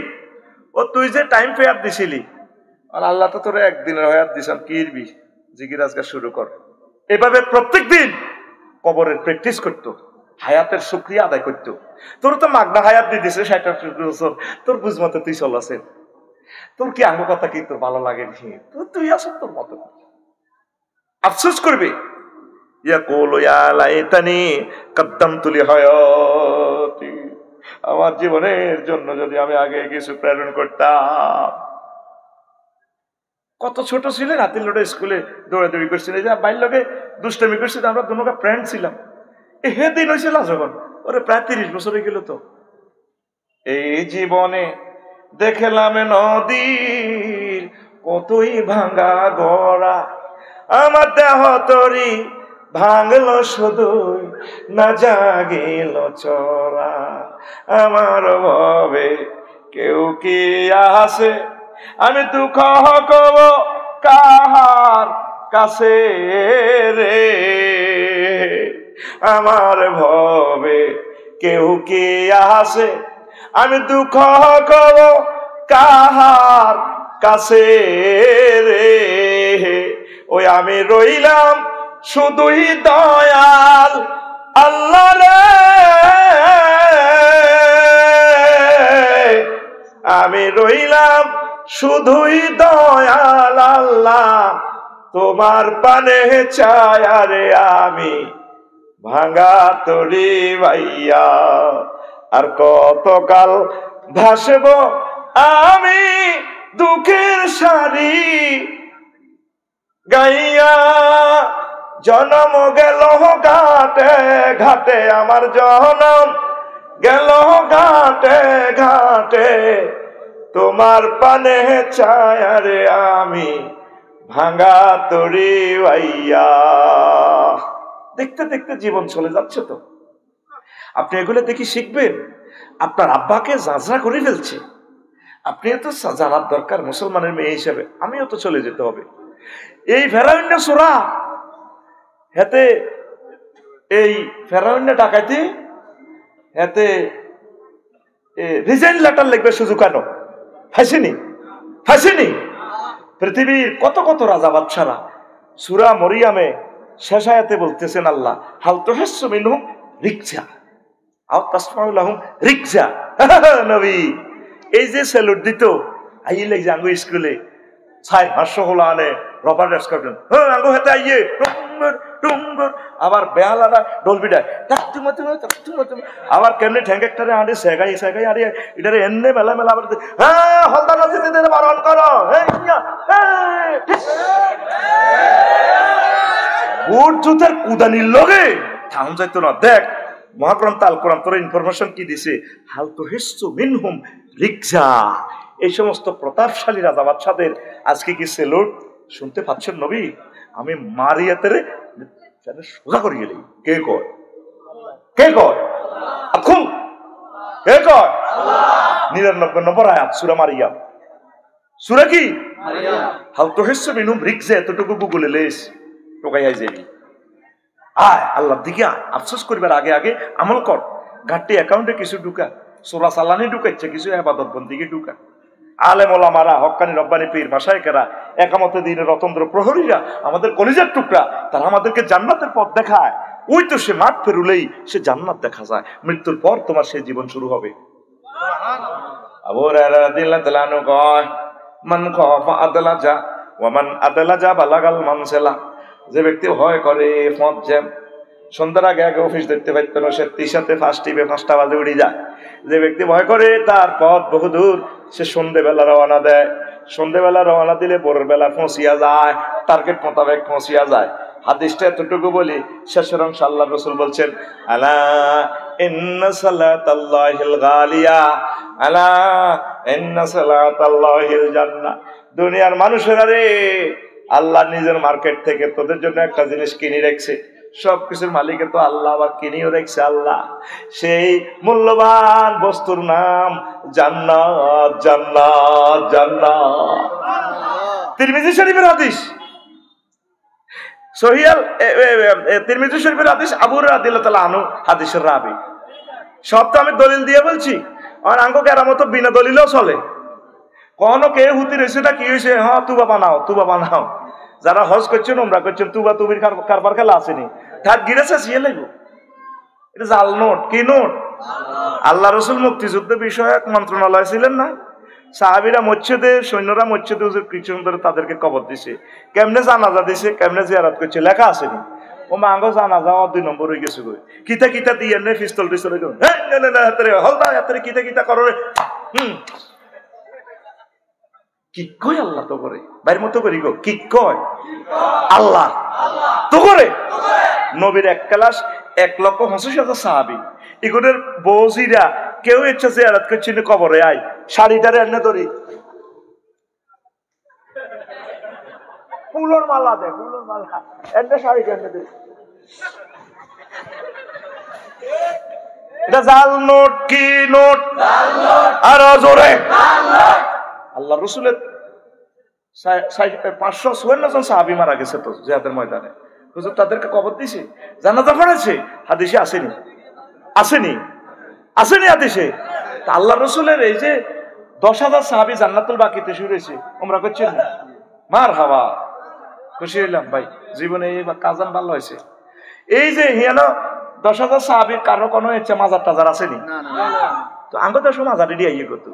ও তুই যে টাইম ফেয়ার দিছিলি আর আল্লাহ তো তোর একদিনের হায়াত দিছান কিরবি জিকির আজকে শুরু কর। এভাবে প্রত্যেক দিন কবরের প্র্যাকটিস করতো, হায়াতের শুকরিয়া আদায় করতো। তোর তো মাগনা হায়াত দিয়ে দিছে ৬০ বছর, তোর বুঝমতো তুই চলাছে, তোর কি আঙ্গ কথা কি তোর ভালো লাগে তুই আস তোর মতো আফসোস করবি। আমার জীবনের জন্য যদি আমি আগে কিছু প্রেরণ করতাম। কত ছোট ছিলেন হাতির লোটা স্কুলে দৌড়াদৌড়ি করছিলেন, বাইর লোকে দুষ্টামি করছিল, আমরা দুটা ফ্রেন্ড ছিলাম। হে দিন হয়েছিল যখন ওরে প্রায় ৩০ বছরে গেল। তো এই জীবনে দেখলাম নদীর কতই ভাঙ্গা গড়া, আমার দেহ তরি ভাঙলো শুধুই না জাগিল চরা। আমার ভাবে কেউ কি আসে, আমি দুঃখ কব কাহার কাছে রে। আমার ভবে কেউ কি আসে, আমি দুঃখ কব কাহার কাছে রে। ওই আমি রইলাম শুধুই দয়াল আল্লাহ রে, আমি রইলাম শুধুই দয়াল আল্লাহ তোমার পানে চায়া রে। আমি ভাঙা তরি ভাইয়া আর কতকাল ভাসব আমি দুঃখের সারি গাইয়া। জনম গেল ঘাটে ঘাটে, আমার জনম গেল ঘাটে ঘাটে, তোমার পানে চায়া রে আমি ভাঙা তরি ভাইয়া। দেখতে দেখতে জীবন চলে যাচ্ছে। তো আপনি এগুলো দেখি শিখবেন। আপনার আব্বাকে জাজরা করে ফেলছে, আপনিও তো জানার দরকার মুসলমানের মেয়ে হিসেবে, আমিও তো চলে যেতে হবে। এই ফেরাউন্না সূরা হেতে এই ফেরাউন্না ডাকাইতে হেতে রিজাইন লেটার লিখবে শুধু কেন? ফাঁসিনি পৃথিবীর কত কত রাজা বাদশারা সূরা মরিয়ামে শেষ আয়াতে বলতেছেন আল্লাহ হাল তুহিসসু মিনহুম রিকজা আও তাসমাউ লাহুম রিকজা। নবী এই যে স্যালুট দিত আইলে জাঙ্গু স্কুলে ৬৫০০ হলো আনে রবার ড্রেস করবেন, হ্যাঁ আঙ্গু হাতে আইয়ে টুঙ্গর টুঙ্গর, আবার বেহালারা ডলবিডায় আবার কেমনে ঠ্যাঙ্গেকটারে আনে সেগাই সেগাই আরে এটারে এনে মেলা মেলা আবার হ্যাঁ হলদা রাজনীতিতে বারণ করো বুট জুতের কুদানির লগে থাম যাইতো না। দেখ মহাগ্রন্থ আল কোরআন তোর ইনফরমেশন কি দিছে, হাল তুহিসসু মিনহুম রিকজা। এই সমস্ত প্রতাপশালী রাজা বাদশাদের আজকে কি সেলুট শুনতে পাচ্ছেন নবী? আমি মারিয়াতেরে সোজা করে গেলি কে কয়? কে কয়? খুব কে কয়? ৯৯ নম্বর আয়াত সূরা মারিয়াম। সূরা কি? হাল তুহিসসু মিনহুম রিকজা। এতটুকু গুগলে লেস টোকাই আই যাবি। আয় আল্লাহর দিকে আফসোস করবার আগে আগে আমল কর। ঘাটতি অ্যাকাউন্টে কিছু ঢুকা, সোরা সালানি ঢুকাচ্ছে, কিছু ইবাদত বন্দিকে ঢুকা। আলেম ওলামারা, হক্কানি রব্বানি পীর মাশায়েখেরা, একামতে দ্বীনের রতন্দ্র প্রহরীরা, আমাদের কলিজার টুকরা, তারা আমাদেরকে জান্নাতের পথ দেখায়। ওই তো সে মাঠ পেরুলেই সে জান্নাত দেখা যায়। মৃত্যুর পর তোমার সেই জীবন শুরু হবে। আবু হুরায়রা রাদিয়াল্লাহু তাআলা আনহু কয় মান খাফা আদলাজা ওয়া মান আদলাজা বালাগাল মানসিলা। যে ব্যক্তি ভয় করে পথ জ্যাম, সন্ধ্যার আগে আগে অফিস দেখতে পাইতো না, সে তিসাতে ফার্স্ট টিপে 5টা বাজে উড়ে যায়। যে ব্যক্তি ভয় করে তার পথ বহুদূর, সে সন্ধ্যেবেলা রওনা দেয়। সন্ধ্যেবেলা রওনা দিলে ভোরের বেলা পৌঁছিয়া যায়, টার্গেট মোতাবেক পৌঁছিয়া যায়। হাদিসটা এতটুকু বলি, শেষের অংশ আল্লাহ রাসূল বলছেন, আলা ইন্না সালাতাল্লাহিল গালিয়া, আলা ইন্না সালাতাল্লাহিল জান্নাহ। দুনিয়ার মানুষেরা রে, আল্লাহ নিজের মার্কেট থেকে তোদের জন্য একটা জিনিস কিনে রেখেছে। সবকিছুর মালিকে তো আল্লাহ, আবার কিনেও রেখেছে আল্লাহ। সেই মূল্যবান বস্তুর নাম জান্নাত, জান্নাত, জান্নাত। তিরমিজি শরীফের হাদিস, সহিহ তিরমিজি শরীফের হাদিস, আবু হুরায়রা রাদিয়াল্লাহু তাআলা আনহু হাদিসের রাবী। সব তো আমি দলিল দিয়ে বলছি, আর আঙ্গো কেরামত বিনা দলিলেও চলে। কখনো কে হুতি রয়েছে না কি হয়েছে, হ্যাঁ তুবা বানাও, তুবা বানাও। যারা হজ করছেন, উমরা করছেন, তুবা তুবির কারবার খেলা আসেনি, ঠাক গিরেছে সিয়ে লাগবো। এটা জাল নোট, কি নোট? আল্লাহ রসুল মুক্তিযুদ্ধ বিষয়ক মন্ত্রণালয় ছিলেন না, সাহাবীরা মসজিদে, সৈন্যরা মসজিদে কিছু ধরে তাদেরকে কবর দিছে, কেমনে জানাজা দিছে, কেমনে জিয়ারত করছে, লেখা আসেনি। ও মাঙ্গো জানাজা 2 নম্বর হয়ে গেছে, কিতা কিতা দিয়ে নে পিস্তল টিস্তল হলদা হাতে কিতা কিতা করো রে। কি কয় আল্লাহ তো করে, বাইর মতো করি গো, কি কয় আল্লাহ তো করে। নবীর 1 ক্লাস 1,85,000 সাহাবী, এগুলোর বউজিরা কেউ ইচ্ছা জিয়ারত করছে না, কবরে আয় শাড়িটারে এনে ধরি, ফুলের মালা দে, ফুলের মালা এনে শাড়িটা এনে দে। এটা জাল নোট, কি নোট? আর জোরে আল্লাহ রসুলের 554 জন সাহাবী মারা গেছে তো জিহাদের ময়দানে। হুজুর তাদেরকে কবর দিছে, জানাজা পড়েছে, হাদিসে আসেনি, আসেনি, আসেনি হাদিসে। আল্লাহ রসুলের এই যে 10,000 সাহাবী জান্নাতুল বাকিতে শুরু হয়েছে, ওমরা করছেন না? মারহাবা, খুশি হইলাম ভাই, জীবনে এই কাজান ভালো হয়েছে। এই যে হিয়ান 10,000 সাহাবীর কারো কোনো ইচ্ছা মাজার টাজার আসেনি তো, আঙ্গ তো সময় মাজারে দিয়ে ইয়ে করতো।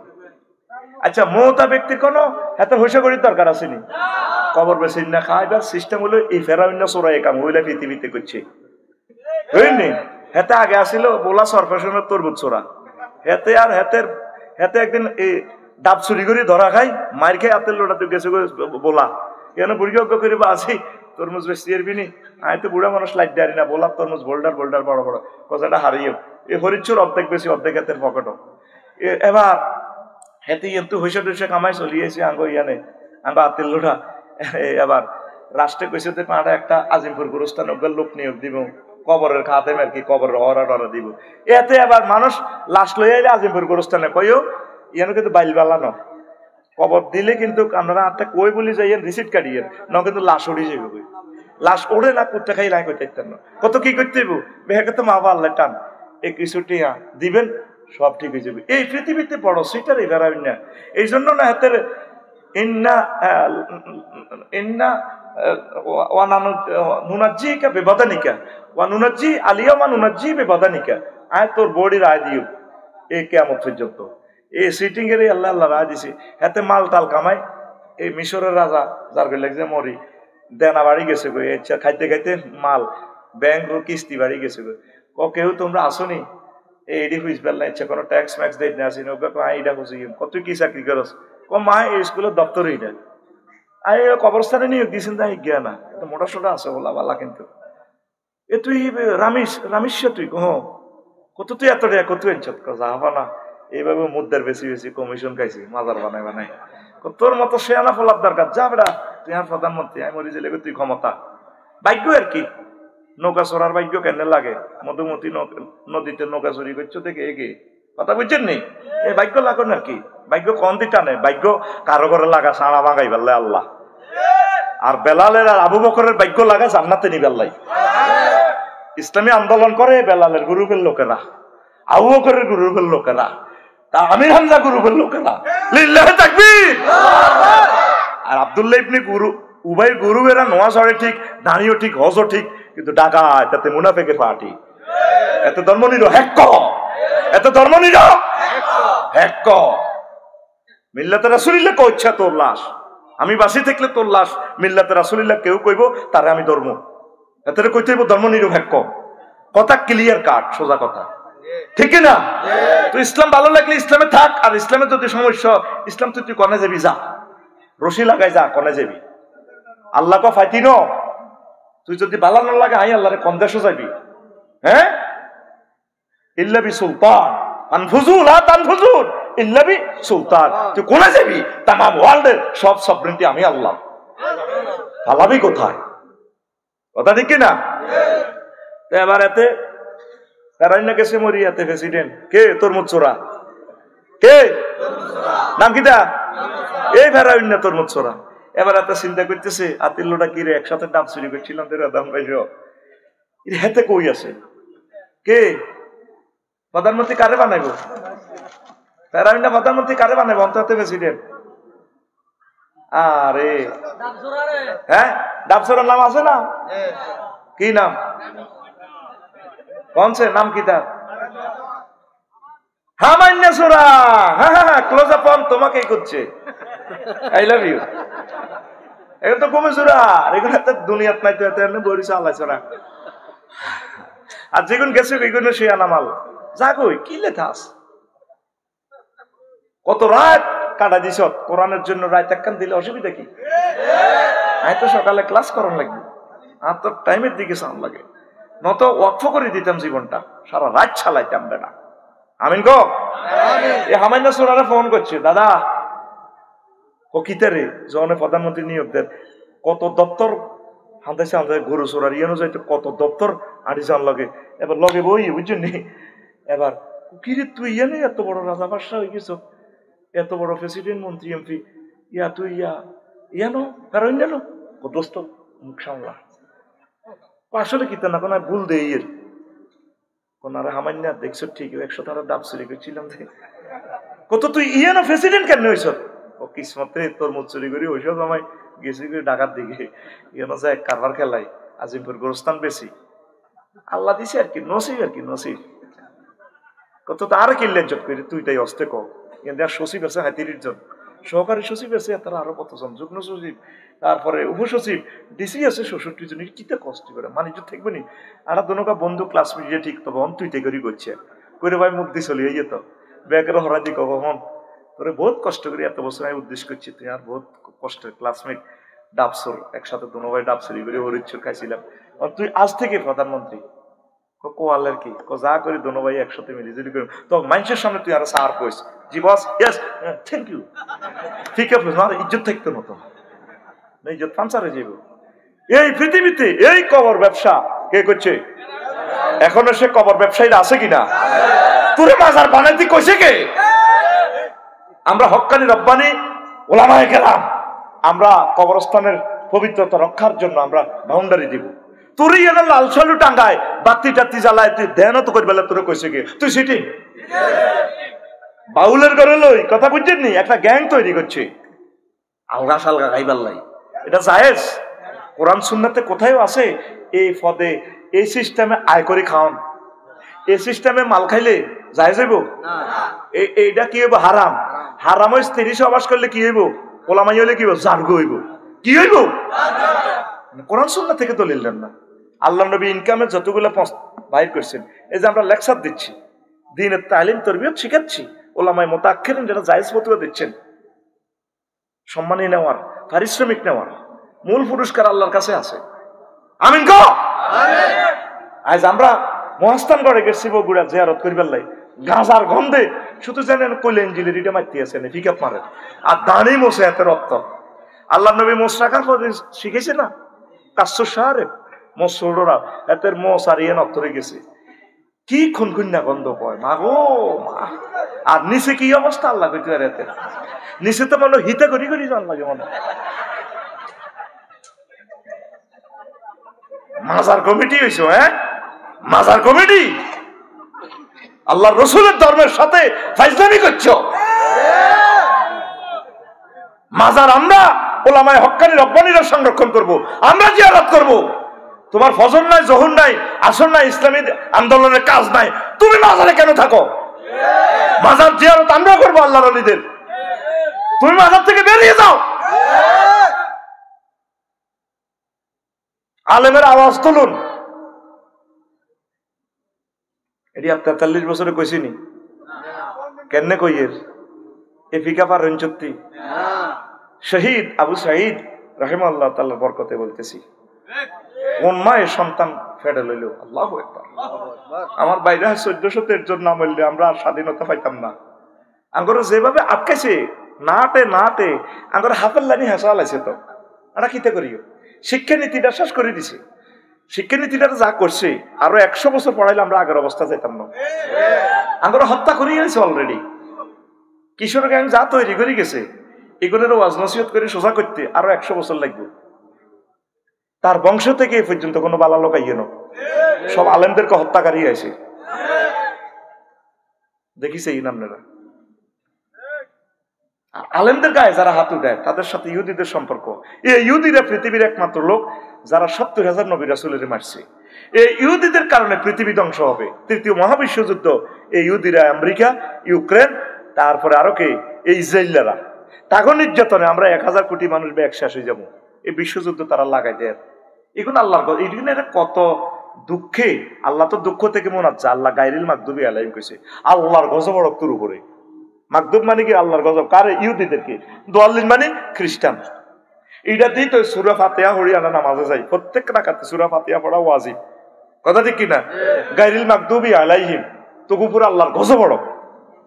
আচ্ছা, মৌতা ব্যক্তির কোনো এত হইসা করির দরকার আসেনি? কবর বেশি না খাইবার সিস্টেম হলো এই ফেরাউন চোরাই কাম হইলে পৃথিবীতে করছে, বুঝলি? হেতে আগে আসিল বোলা সরফেশনের তরমুজ চোরা, হেতে আর হেতে একদিন এই ডাব চুরি করে ধরা খাই, মার খাই, হাতের লোটাতে গেছে বোলা, কেন বুড়ি অজ্ঞ করিব আসি তরমুজ বেশি এরবিনি, আমি তো বুড়া মানুষ লাইট দাঁড়ি না, বোলার তরমুজ বোল্ডার বোল্ডার বড় বড়, কথাটা হারিয়েও এই হরিচুর অর্ধেক বেশি, অর্ধেক হাতের পকেটও। এবার হেতে কিন্তু হইসা টইসা কামাই চলিয়েছে আঙ্গ ইয়ানে, আঙ্গ হাতের লোটা। এবার রাষ্ট্রে কইছে যে পাড়া একটা আজিমপুর গুরুস্থান লোক নিয়োগ দিব, কবরের খাতে আর কি, কবরের অরা দিব। এতে আবার মানুষ লাশ লই আইলে আজিমপুর গুরুস্থানে কইও ইয়ানো কিন্তু বাইল বালানো, কবর দিলে কিন্তু আপনারা হাতটা কই বলি যাইয়েন রিসিট কাটিয়েন ন, কিন্তু লাশ উড়ে যাবে, লাশ ওড়ে না, কুত্তা খাই লাই করতে না, কত কি করতে হইব, বেহাকে তো মা আল্লাহ টান এই কিছু টিয়া দিবেন, সব ঠিক হয়ে যাবে। এই পৃথিবীতে বড় সিটার এই বেড়াবেন না, এই জন্য না হাতের ইন্না ইন্না নুনাজ্জিকা বিবাদানিকা ওয়া নুনাজ্জি আলিয়ামা নুনাজ্জি বিবাদানিকা, আয় তোর বডি রায় দিও এই কিয়ামত পর্যন্ত। এই সিটিং এর আল্লাহ আল্লাহ রায় দিছে, হাতে মাল টাল কামাই। এই মিশরের রাজা যার লাগছে মরি দেনা বাড়ি গেছে গো, ইচ্ছা খাইতে খাইতে মাল ব্যাংক কিস্তি বাড়ি গেছে গো, কেউ তোমরা আসনি এইডি হুইস বেল না, ইচ্ছা কোনো ট্যাক্স ম্যাক্স দেয় না আসেনি, এইটা খুঁজি কত কি চাকরি করস, মা এই স্কুলের দপ্তর এইটা আই কবরস্থানে নিয়োগ দিয়েছেন, তাই গিয়া না মোটা সোটা আছে বলা বালা, কিন্তু এ তুই রামিস তুই কত তুই এত টাকা কত এনছত যাবা না, এইভাবে মুদ্রার বেশি বেশি কমিশন খাইছি মাজার বানাই বানাই, তোর মতো সে আনা ফলার দরকার, যা বেড়া তুই আর প্রধানমন্ত্রী, আমি মরি জেলে তুই ক্ষমতা। ভাগ্য আর কি, নৌকা চড়ার ভাগ্য কেন লাগে, মধুমতি নদীতে নৌকা চুরি করছো দেখে এগে কথা বুঝছেন নি, এই ভাগ্য লাগুন আর কি, ভাগ্য কন দি টানে, ভাগ্য কারো ঘরে লাগা সাড়া ভাঙাই বেললে আল্লাহ, আর বেলালের আর আবু বকরের ভাগ্য লাগা জান্নাতে নি বেল্লাই। ইসলামী আন্দোলন করে বেলালের গ্রুপের লোকেরা, আবু বকরের গ্রুপের লোকেরা, তা আমির হামজা গ্রুপের লোকেরা, লিল্লাহি তাকবীর। আর আব্দুল্লাহ ইবনে উবাইর গ্রুপেরা নোয়া চড়ে ঠিক, দাঁড়িয়েও ঠিক, হজও ঠিক, কিন্তু ডাকা এটাতে মুনাফেকের পার্টি, এত ধর্ম নিল হ্যাক, এত ধর্ম নিল হ্যাক। মিল্লাতে রাসূলিল্লাহ কইছে তোর লাশ, আমি বাসি থাকলে তোর লাশ মিল্লাতে রাসূলিল্লাহ কেউ কইব তারে আমি ধর্ম, এতে কইতে হইব ধর্ম নিরপেক্ষ। কথা ক্লিয়ার কাট, সোজা কথা, ঠিক না? তো ইসলাম ভালো লাগলে ইসলামে থাক, আর ইসলামে যদি সমস্যা, ইসলাম তুই কনে যাবি, যা রশি লাগাই, যা কনে যাবি। আল্লাহ কা ফাইতি ন, তুই যদি ভালো না লাগে হাই আল্লাহরে কম দেশও যাবি। হ্যাঁ, ইল্লা বি সুলতান আনফুজুল লা তানফুজুল ইল্লা বি সুলতান, তুই কোনে যাবি? তামাম ওয়ার্ল্ডের সব সভরেন্টি আমি আল্লাহ, পালাবি কোথায়? কথা ঠিক না? এবার এতে ফেরাইনা গেছে মরিয়াতে প্রেসিডেন্ট কে? তরমুজ চোরা কে? নাম কিটা? এই ফেরাইনা তরমুজ চোরা। এবার এত চিন্তা করতেছে আতিল্লোটা কি রে, একসাথে ডাব চুরি করছিলাম তোর দাম পাইছো, হেতে কই আছে কে? প্রধানমন্ত্রী কারে বানাইব? ফেরাইনা প্রধানমন্ত্রী কারে বানাইব? অন্তত প্রেসিডেন্ট। আরে হ্যাঁ, ডাবসোরার নাম আছে না? কি নাম? কনছে নাম কি তার? হামান্না সোরা। হ্যাঁ হ্যাঁ হ্যাঁ, ক্লোজ আপ অন তোমাকেই করছে। I love you. এখন তো কমে সোরা, এগুলো তো দুনিয়াত নাই, তো এত বরিশা আলাইছ না। আর যেগুন গেছে এগুলো সে আনামাল যা কই কি লেখাস, কত রাত কাটা দিছ কোরআনের জন্য, রাত একখান দিলে অসুবিধা কি? আমি তো সকালে ক্লাস করার লাগবে, আর তো টাইমের দিকে সাম লাগে, নত ওয়াকফ করে দিতাম জীবনটা, সারা রাত চালাইতাম বেটা। আমিন গো। এই হামাইনা সোরারে ফোন করছে, দাদা ও কিতারে জনে প্রধানমন্ত্রী নিয়োগ দেন, কত দপ্তর হান্দাইছে, আমাদের গরু সোরার ইয়ানো যাইতে কত দপ্তর আড়ি যান লাগে। এবার লগে বই বুঝছেন নি, এবার কিরে তুই ইয়া নেই, এত বড় রাজা বাদশাহ হয়ে গেছ, এত বড় প্রেসিডেন্ট মন্ত্রী এমপি, ইয়া তুই ইয়ানো কারণ জানো দোস্ত মুখ সামলা আসলে কি না কোন ভুল দেই এর কোন আর হামান্না দেখছো ঠিক 100 টাকা ডাব চুরি করছিলাম, কত তুই ইয়ানো প্রেসিডেন্ট কেন হইছ? ও কিসমতে তোর মুখ চুরি করি হইস, আমায় গেছি ঢাকার দিকে ইয়ানো যায় কারবার খেলাই আজিমপুর গোরস্থান বেশি আল্লাহ দিছে আর কি, নসিব আর কি, নসিব। কত তো আর কিনলেন চট করে তুই তাই অস্তে কম, কিন্তু আর সচিব আছে ৩৫ জন, সহকারী সচিব আছে তারা আরো কতজন, যুগ্ম সচিব, তারপরে উপসচিব, ডিসি আছে ৬৬ জন। কিতে কষ্ট করে মানুষ থাকবে নি, আর দোনোকা বন্ধু ক্লাসমেট যে ঠিক তবে অন তুই করি করছে করে ভাই মুখ দিয়ে চলিয়ে যেত ব্যাগের হরা দি কখন তোরে বহুত কষ্ট করে এত বছর আমি উদ্দেশ্য করছি, তুই আর বহুত কষ্টের ক্লাসমেট ডাবসর একসাথে দোনো ভাই ডাবসরি করে হরিচ্ছর খাইছিলাম, তুই আজ থেকে প্রধানমন্ত্রী। কোয়ালের কি যা করি দোনো ভাই একসাথে মিলি যদি করি তো মানুষের সামনে তুই আর সার কইস জি বস ইয়েস থ্যাংক ইউ, ঠিক আছে না, ইজ্জত থাকতো মতো না, ইজ্জত পাঞ্চারে যাইব। এই পৃথিবীতে এই কবর ব্যবসা কে করছে? এখনো সে কবর ব্যবসায়ীরা আছে কিনা? তোরে মাজার বানাইতে কইছে কে? আমরা হক্কানি রব্বানি ওলামায়ে কেরাম, আমরা কবরস্থানের পবিত্রতা রক্ষার জন্য আমরা বাউন্ডারি দিব। তোরই এনে লাল সালু টাঙ্গায় বাতি টাতি জ্বালায় তুই দেন তো করবে, তোরে কইছে কে? তুই সিটি বাউলের ঘরে লই কথা বুঝছেন নি, একটা গ্যাং তৈরি করছে আলগা সালগা গাইবার লাই, এটা জায়েজ? কোরআন সুন্নাতে কোথায় আছে এই পদে এই সিস্টেমে আয় করে খাওয়ান, এই সিস্টেমে মাল খাইলে জায়েজ হইব? এইটা কি হইব? হারাম। হারাম ওই স্ত্রী সহবাস করলে কি হইব? ওলামাই হইলে কি হইব? জার্গ হইব। কি হইব? কোরআন সুন্নাহ থেকে দলিল দেন না। আল্লাহ নবী ইনকামের যতগুলো বাইর করছেন, এই যে আমরা লেকচার দিচ্ছি, দ্বীনের তালিম তরবিয়ত শিখাচ্ছি, ওলামায়ে মুতাআক্খিরিন যারা জায়েজ ফতোয়া দিচ্ছেন, সম্মানী নেওয়ার, পারিশ্রমিক নেওয়ার মূল পুরস্কার আল্লাহর কাছে আছে। আমিন গো। আজ আমরা মহাস্থানগড়ে গেছি বগুড়া জিয়ারত করিবার লাই, গাঁজার গন্ধে শুধু জানেন কইলে ইঞ্জিলের ইটা মারতে আছে না, পিকআপ মারে আর দাঁড়ি মোছে এত রক্ত। আল্লাহ নবী মোছ রাখার পর শিখেছে না কাশ্য সারে মোসরা এতের মোছ আর ইয়ে নক্তরে গেছে, কি খুনখুন্না গন্ধ কয় মা গো মা। আর নিচে কি অবস্থা আল্লাহ কইতে পারে, এতে নিচে তো মনে হিতে করি করি জান লাগে মনে। মাজার কমিটি হইছো, হ্যাঁ মাজার কমিটি আল্লাহ রসুলের ধর্মের সাথে ফাইজলামি করছো। মাজার আমরা ওলামায়ে হক্কানি রব্বানিরা সংরক্ষণ করব, আমরা জিয়ারত করব। তোমার ফজর নাই, জোহর নাই, আসর নাই, ইসলামী আন্দোলনের কাজ নাই, তুমি মাজারে কেন থাকো? মাজার জিয়ারত আমরা করবো আল্লাহর ওলিদের, তুমি মাজার থেকে বেরিয়ে যাও। আলেমের আওয়াজ তুলুন, এটি আর 43 বছরে কইছিনি কেন কইয়ের এ ফিকা পারেন সত্যি শহীদ আবু সাঈদ রাহিমাহুল্লাহ তাআলার বরকতে বলতেছি কোন মায়ের সন্তান ফেডে লইল আল্লাহু আকবার আমার বাইরে 1400 জন নাম হইলে আমরা আর স্বাধীনতা পাইতাম না আঙ্গরে যেভাবে আটকাইছে নাটে নাটে আঙ্গরে হাফেল্লানি হাসা লাইছে তো আমরা কিতে করিও শিক্ষানীতিটা শেষ করে দিছে শিক্ষানীতিটা যা করছে আরো 100 বছর পড়াইলে আমরা আগের অবস্থা যাইতাম না আঙ্গরে হত্যা করিয়ে গেছে অলরেডি কিশোর গ্যাং যা তৈরি করে গেছে এগুলোর ওয়াজ নসিহত করে সোজা করতে আরো 100 বছর লাগবে তার বংশ থেকে এ পর্যন্ত কোনো বালা লোক আইয়ে না সব আলেমদেরকে হত্যাকারী আছে দেখিছে এই নামনেরা আলেমদের গায়ে যারা হাত উঠায় তাদের সাথে ইহুদিদের সম্পর্ক এই ইহুদিরা পৃথিবীর একমাত্র লোক যারা 70,000 নবী রাসূলের মারছে এই ইহুদিদের কারণে পৃথিবী ধ্বংস হবে তৃতীয় মহাবিশ্বযুদ্ধ এই ইহুদিরা আমেরিকা ইউক্রেন তারপরে আরো কে এই ইসরায়েলরা তাগো নির্যাতনে আমরা 1000 কোটি মানুষ একশেষ হয়ে যাবো এই বিশ্বযুদ্ধ তারা লাগাই দেয় এখন আল্লাহর এইখানে কত দুঃখে আল্লাহ তো দুঃখ থেকে মনে হচ্ছে আল্লাহ গায়রিল মাগদুবি আলাইহিম কইছে আল্লাহর গজব রক্তর উপরে মাগদুব মানে কি আল্লাহর গজব কারে ইহুদিদেরকে দোয়াল্লিন মানে খ্রিস্টান এইটা দিয়ে তো সূরা ফাতিহা হরিয়ানা নামাজে যাই প্রত্যেক রাকাতে সূরা ফাতিহা পড়া ওয়াজিব কথা ঠিক কিনা গায়রিল মাগদুবি আলাইহিম তো উপরে আল্লাহর গজব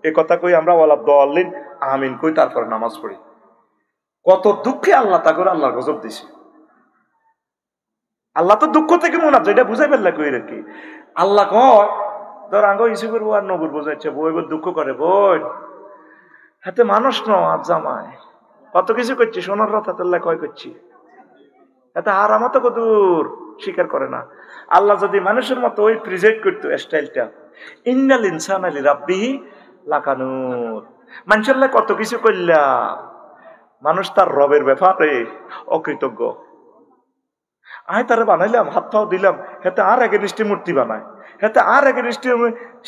এই কথা কই আমরা ওয়ালা দোয়াল্লিন আমিন কই তারপর নামাজ পড়ি কত দুঃখে আল্লাহ তাগর আল্লাহর গজব দিছে আল্লাহ তো দুঃখ থেকে মনে হচ্ছে এটা বুঝাই ফেললা কই রেখে আল্লাহ কয় ধর আঙ্গ ইসুফের আর নবুর বোঝাচ্ছে বই দুঃখ করে বই হাতে মানুষ ন আজ জামায় কত কিছু করছি সোনার রথাতেল্লা কয় করছি এত হারামা তো কদূর স্বীকার করে না আল্লাহ যদি মানুষের মতো ওই প্রেজেন্ট করতো স্টাইলটা ইন্নাল ইনসানা লিরাব্বিহি লাকানুত মানুষের কত কিছু করলা মানুষ তার রবের ব্যাপারে অকৃতজ্ঞ আয় তারা বানাইলাম হাত পাও দিলাম হেতে আর আগে নিষ্ঠে মূর্তি বানায় হেতে আর আগে নিষ্ঠে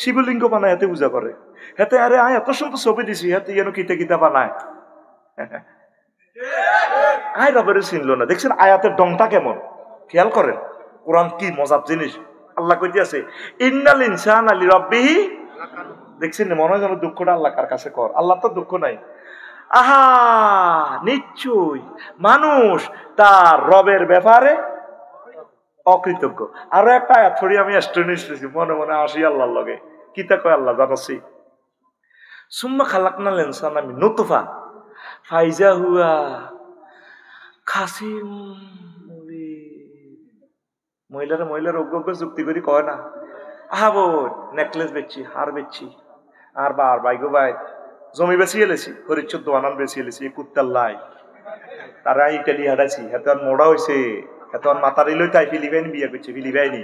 শিবলিঙ্গ বানায় হাতে পূজা করে হেতে আরে আয় এত সুন্দর ছবি দিছি হাতে যেন কিতা কিতা বানায় আয় রবের চিনল না দেখছেন আয়াতের ডংটা কেমন খেয়াল করেন কোরআন কি মজার জিনিস আল্লাহ কইতে আছে ইন্নাল ইনসানা লিরাব্বিহি দেখছেন মনে হয় যেন দুঃখটা আল্লাহ কার কাছে কর আল্লাহ তো দুঃখ নাই আহা নিশ্চয়ই মানুষ তার রবের ব্যাপারে অকৃতজ্ঞ আরো একটা আয়াত ছড়ি আমি নিতেছি মনে মনে আসি আল্লাহর লগে কিতা কয় আল্লাহ জানাচ্ছি সুম্মা খালাকনাল ইনসানা মিন নুতফা ফাইজা হুয়া খাসিম মহিলার অজ্ঞ যুক্তি করি কয় না আহাবো নেকলেস বেচছি হার বেচছি আর বার বাইগো বাই জমি বেশি এলেছি হরিচ্ছর দোয়ানান বেশি এলেছি কুত্তার লাই তারা ইটালি হাঁটাইছি এত মোড়া হয়েছে এত মাতার এলো তাই ফিলিপাইন বিয়ে করছে ফিলিপাইনি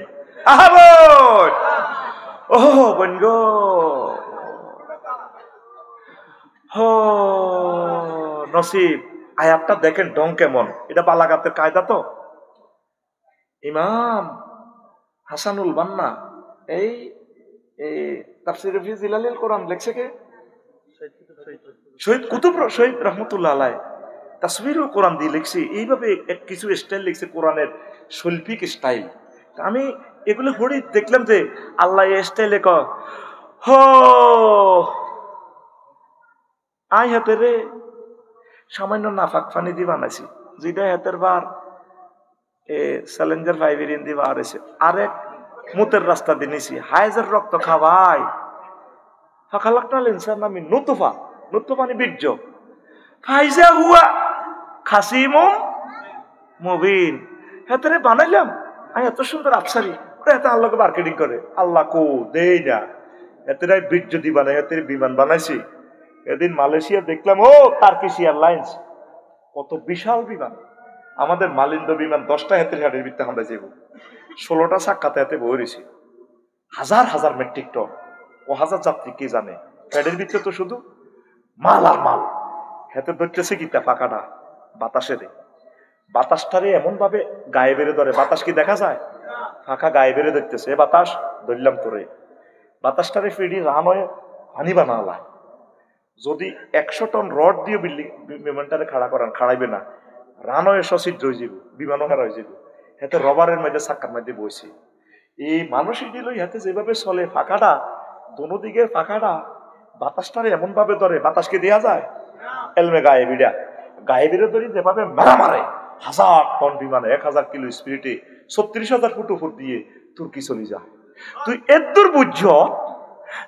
আহাবো ও বোন গো হো নসিব আয়াতটা দেখেন ঢং কেমন এটা বালাগাতের কায়দা তো ইমাম হাসানুল বান্না এই তাফসীর ফি জিলালিল কোরআন লেখছে কে শহীদ কুতুব শহীদ রহমতুল্লাহ আলাইহি তাসবিরুল কোরআন দিয়ে লিখছি এইভাবে কিছু স্টাইল লিখছে কোরআনের শৈল্পিক স্টাইল আমি এগুলো পড়ি দেখলাম যে আল্লাহ এই স্টাইলে ক হো আই হাতে রে সামান্য নাফাক পানি দিয়ে বানাইছি যেটা হাতের বার চ্যালেঞ্জার 5 দিয়ে বার হয়েছে আরেক মুতের রাস্তা দিয়ে নিছি হাইজার রক্ত খাওয়াই ফাখালাকনাল ইনসানা মিন নুতফা নুতফা মানে বীর্য ফাইজা হুয়া খাসিমুম মুবিন হাতে বানাইলাম আমি এত সুন্দর আফসারি ওরা এত আল্লাহকে মার্কেটিং করে আল্লাহ কো দেই না এতটাই বীর্য দি বানাই হাতে বিমান বানাইছি এদিন মালয়েশিয়া দেখলাম ও টার্কিশ এয়ারলাইন্স কত বিশাল বিমান আমাদের মালিন্দ বিমান 10টা হাতের ঘাটের ভিত্তি আমরা যাইব 16টা চাক্কাতে হাতে বইরেছি হাজার হাজার মেট্রিক টন ও হাজার যাত্রী কে জানে প্যাডের ভিতরে তো শুধু মাল আর মাল হাতে ধরতেছে কিতা পাকাটা বাতাসে রে বাতাসটারে এমন ভাবে গায়ে বেড়ে ধরে বাতাস কি দেখা যায় ফাঁকা গায়ে বেড়ে ধরতেছে বাতাস ধরলাম তোরে বাতাসটারে ফিরি রান হয়ে পানি বানালায় যদি 100 টন রড দিয়ে বিমানটারে খাড়া করান খাড়াইবে না রান হয়ে সছিদ্র হয়ে যাব বিমানও খাড়া হয়ে যাব এতে রবারের মধ্যে চাক্কার মধ্যে বইছে এই মানসিক দিল ইহাতে যেভাবে চলে ফাঁকাটা, দোনো দিকে ফাঁকাটা, বাতাসটারে এমন ভাবে ধরে, বাতাসকে দেওয়া যায়? এলমে গায়েবিরা, গায়েবিরা ধরি যেভাবে মেরা মারে, 1000 টন বিমানে 1000 কিলো স্পিরিটে 36,000 ফুট উপর দিয়ে তুর্কি চলে যা। তুই এদুর বুঝছ,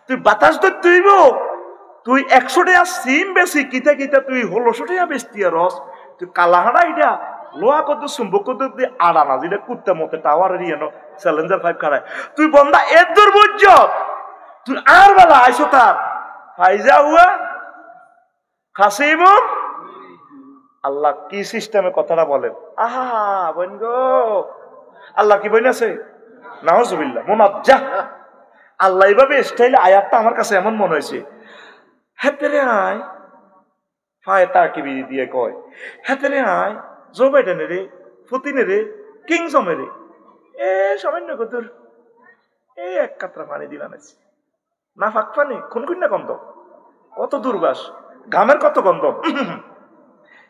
তুই বাতাস ধরতে হইব, তুই 100 টাকা সিম বেশি কিতা কিতা তুই 1600 টাকা বেশি রস, তুই কালাহাড়া এটা লোহা কত চুম্বক কত দিয়ে আড়ানা যেটা কুত্তা মতে টাওয়ারের ইয়েন চ্যালেঞ্জার 5 খাড়ায়, তুই বন্ধা এদুর বুঝছ, তুই আর বেলা আইসো তার ফাইজা হুয়া খাসিব। আল্লাহ কি সিস্টেমে কথাটা বলেন, আহা বোন গো, আল্লাহ কি বইন আছে? নাউজুবিল্লাহ, মুনাজ্জাহ। আল্লাহ এইভাবে স্টাইলে আয়াতটা আমার কাছে এমন মনে হয়েছে, হেতেরে আয় ফায় তাকিবি দিয়ে কয়, হেতেরে আয় জো বাইডেনে রে, পুতিনে রে, কিংজমে রে, এ সামান্য কতুর এই এক কাতরা পানি দিলাম আছে না, ফাঁক পানি খুনখুন্না গন্ধ, কত দুর্বাস, গামের কত গন্ধ,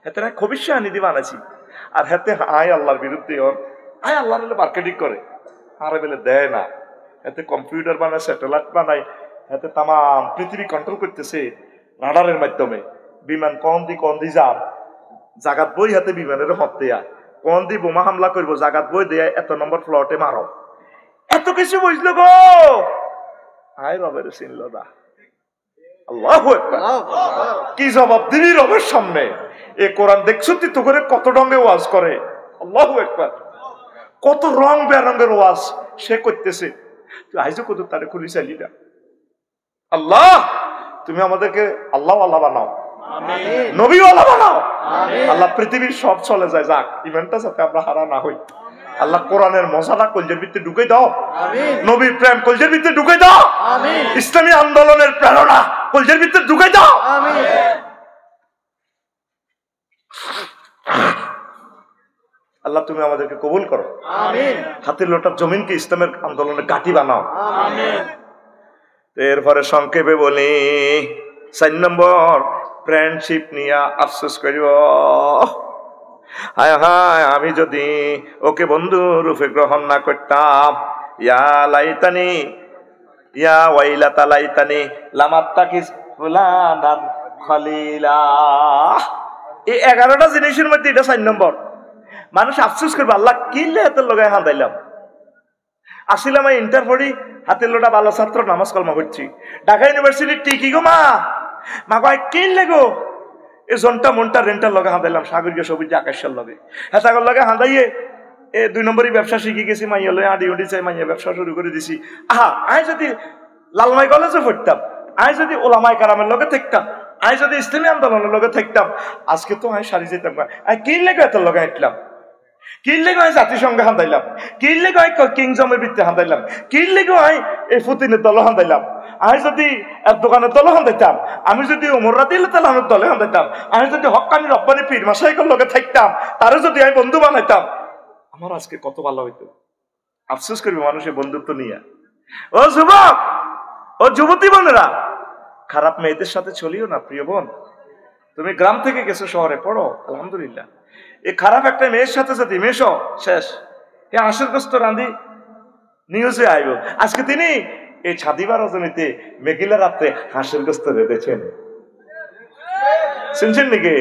হেতে না খবিষ্য আনি দিবা আনাছি। আর হেতে আয় আল্লাহর বিরুদ্ধে, আয় আল্লাহর মার্কেটিং করে, আরে বেলে দেয় না। এতে কম্পিউটার বানায়, স্যাটেলাইট বানায়, এতে তাম পৃথিবী কন্ট্রোল করতেছে রাডারের মাধ্যমে। বিমান কন দি যার জাগাত বই হাতে বিমানের হত দেয়া, কন দি বোমা হামলা করবো জাগাত বই দেয়া, এত নম্বর ফ্লটে মারো, এত কিছু বুঝলো গো। আয় রবের চিনল না। আল্লাহু আকবার, কি জবাব দিবি রবের সামনে? এ কোরআন দেখছো তুই তো করে কত রঙে ওয়াজ করে, আল্লাহু আকবার, কত রং বেরঙের ওয়াজ সে করতেছে। তুই আইজো কত তারে খুলি চাইলি না। আল্লাহ তুমি আমাদেরকে আল্লাহ আল্লাহ বানাও, নবী আল্লাহ বানাও। আল্লাহ পৃথিবীর সব চলে যায়, যাক ইমানটা যাতে আমরা হারা না হই। আল্লাহ কোরআনের মশালা কলজের ভিতরে ঢুকে দাও, নবীর প্রেম কলজের ভিতরে ঢুকে দাও, ইসলামী আন্দোলনের প্রেরণা কলজের ভিতরে ঢুকে দাও। আল্লাহ তুমি আমাদেরকে কবুল করো, হাতের লোটার জমিনকে ইসলামের আন্দোলনের ঘাঁটি বানাও। এরপরে সংক্ষেপে বলি, 4 নম্বর ফ্রেন্ডশিপ নিয়ে আফসোস করিব। হায় হায়, আমি যদি ওকে বন্ধু রূপে গ্রহণ না করতাম, ইয়া লাইতানি ইয়া ওয়াইলাতা লাইতানি লামাত্তাকিস ফুলানান খলিলা। এই 11টা জিনিসের মধ্যে এটা 4 নম্বর। মানুষ আফসোস করবে, আল্লাহ কিনলে হাতের লগায় হাঁদাইলাম। আসিলাম আমি ইন্টার পড়ি, হাতের লোটা ভালো ছাত্র, নামাজ কলমা করছি, ঢাকা ইউনিভার্সিটির টিকি গো মা, মা কয় কিনলে গো, এই জনটা মনটা রেন্টার লগে হাঁদাইলাম, সাগরীয় সবুজ আকাশের লগে, হ্যাঁ সাগর লগে হাঁদাইয়ে 2 নম্বরই ব্যবসা শিখে গেছি, মাইয়া লয়ে আডি উঠি চাই, মাইয়া ব্যবসা শুরু করে দিছি। আহা, আমি যদি লালমাই কলেজে পড়তাম, আমি যদি ওলামাই কারামের লগে থাকতাম, আমি যদি ইসলামী আন্দোলনের লগে থাকতাম, আজকে তো আমি সারি যেতাম। আমি কিনলে গো এত লগে হাঁটলাম, কিনলে গো আমি জাতিসংঘে হাঁদাইলাম, কিনলে গো আমি কিংজমের বৃত্তে হাঁদাইলাম, কিনলে গো আমি এই পুতিনের দল হাঁদাইলাম, আমি যদি এক দোকানের দল হাঁদাইতাম, আমি যদি ওমর রাদিয়াল্লাহু তাআলার দলে হাঁদাইতাম, আমি যদি হক্কানি রব্বানি পীর মাশায়েখের লগে থাকতাম, তারে যদি আমি বন্ধু বানাইতাম, আমার আজকে কত ভালো হইতো। আফসোস করবে মানুষের বন্ধুত্ব নিয়ে। ও যুবক, ও যুবতী বোনেরা, খারাপ মেয়েদের সাথে চলিও না প্রিয় বোন। তুমি গ্রাম থেকে গেছো শহরে, পড়ো আলহামদুলিল্লাহ, এই খারাপ একটা মেয়ের সাথে যদি মেশো, শেষ। এ আশীর্গ্রস্ত রান্ধি নিউজে আইব, আজকে তিনি এই ছাদিবা রজনীতে মেঘিলা রাতে হাসিরগ্রস্ত রেঁধেছেন, শুনছেন নাকি?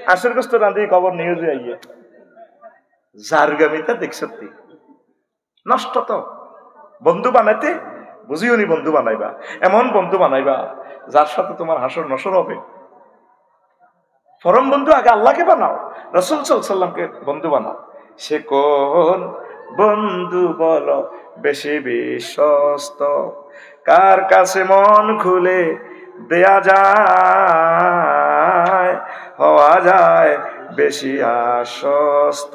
হাসিরগ্রস্ত রান্ধি খবর নিউজে আইয়ে, জারগামিতা দেখছি নষ্ট। তো বন্ধু বানাইতে বুঝিও নি, বন্ধু বানাইবা এমন বন্ধু বানাইবা যার সাথে তোমার হাসর নসর হবে। পরম বন্ধু আগে আল্লাহকে বানাও, রাসূল সাল্লাল্লাহু আলাইহি ওয়াসাল্লামকে বন্ধু বানাও। সে কোন বন্ধু বলো বেশি বিশ্বস্ত, কার কাছে মন খুলে দেয়া যায়, হওয়া যায় বেশি আশ্বস্ত,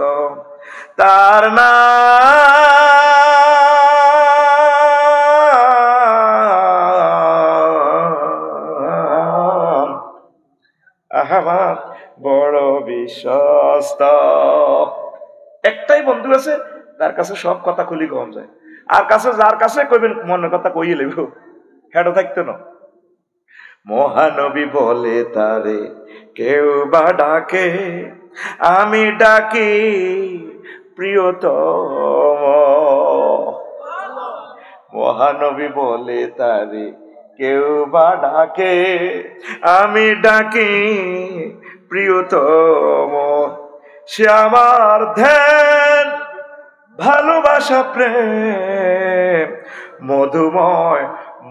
তার নাম আহমদ বড় বিশ্বস্ত। একটাই বন্ধু আছে, তার কাছে সব কথা খুলি কম যায়, আর কাছে যার কাছে কইবেন মনের কথা কইয়ে লেব, হেডও থাকতো না। মহানবী বলে তারে কেউ বা ডাকে, আমি ডাকি প্রিয়তম। মহানবী বলে তারে কেউ বা ডাকে, আমি ডাকি প্রিয়তম। সে আমার ধ্যান, ভালোবাসা, প্রেম, মধুময়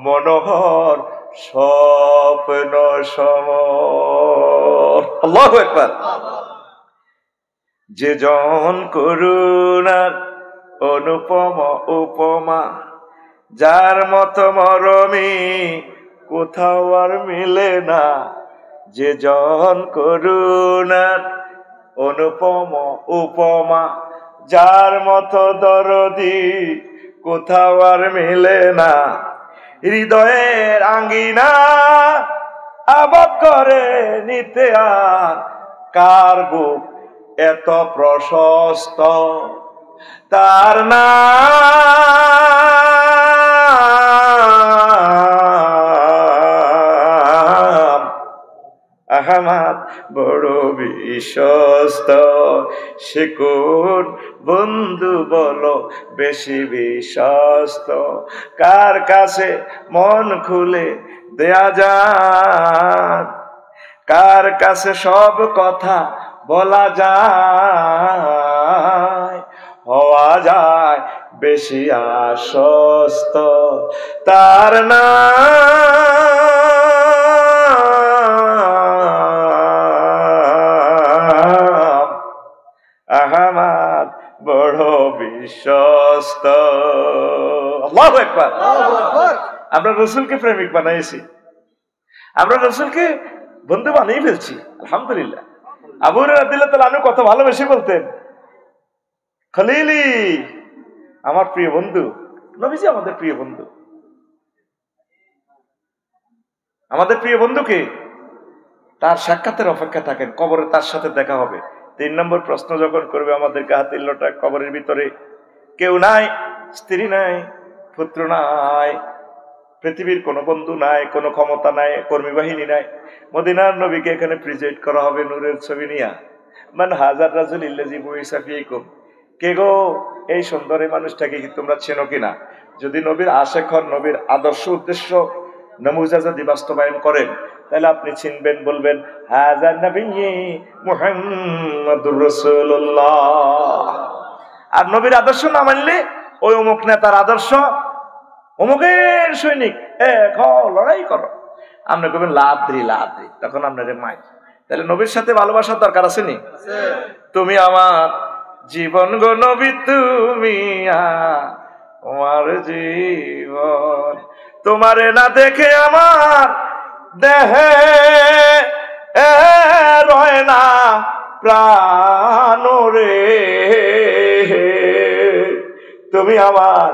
মনোহর স্বপ্ন সম। আল্লাহু আকবার। যে জন করুণার অনুপম উপমা, যার মতো মরমি কোথাও আর মিলে না। যে জন করুণার অনুপম উপমা, যার মতো দরদি কোথাও আর মিলে না। হৃদয়ের আঙ্গিনা আবাদ করে নিতে আর কার বুক এত প্রশস্ত, তার নাম আহমদ বড় বিশ্বস্ত। সে কোন বন্ধু বলো বেশি বিশ্বস্ত, কার কাছে মন খুলে দেয়া যায়, কার কাছে সব কথা বলা যায়, হওয়া যায় বেশি আশ্বস্ত, তার নাম আহমদ বড় বিশ্বস্ত। আল্লাহু আকবার। আমরা রসুলকে প্রেমিক বানাইছি, আমরা রসুলকে বন্ধু বানিয়ে ফেলছি, আলহামদুলিল্লাহ। আবু হুরায়রা রাদিয়াল্লাহু তাআলা আনহু কত ভালোবেসে বলতেন, খলিলি, আমার প্রিয় বন্ধু। নবীজি আমাদের প্রিয় বন্ধু। আমাদের প্রিয় বন্ধুকে তার সাক্ষাতের অপেক্ষা থাকেন, কবরে তার সাথে দেখা হবে। 3 নম্বর প্রশ্ন যখন করবে আমাদেরকে, হাতির লোটা কবরের ভিতরে কেউ নাই, স্ত্রী নাই, পুত্র নাই, পৃথিবীর কোনো বন্ধু নাই, কোনো ক্ষমতা নাই, কর্মী বাহিনী নাই। মদিনার নবীকে এখানে প্রেজেন্ট করা হবে নূরের ছবি নিয়া। মান হাজার রাজুল ইল্লাযী বুইসা ফীকুম, কে গো এই সুন্দর মানুষটাকে কি তোমরা চেনো কিনা? যদি নবীর আশিক হন, নবীর আদর্শ উদ্দেশ্য নমুজা যদি বাস্তবায়ন করেন, তাহলে আপনি চিনবেন, বলবেন হাযা নবী মুহাম্মাদুর রাসূলুল্লাহ। আর নবীর আদর্শ না মানলে ওই অমুক নেতার আদর্শ, অমুকের সৈনিক, লড়াই করো, আপনি করবেন লাদ্রি লাদ্রি, তখন আপনার মাই। তাহলে নবীর সাথে ভালোবাসার দরকার আছে নি? তুমি আমার জীবন গো নবী, তুমি আমার জীবন, তোমারে না দেখে আমার দেহে রয় না প্রাণ রে। তুমি আমার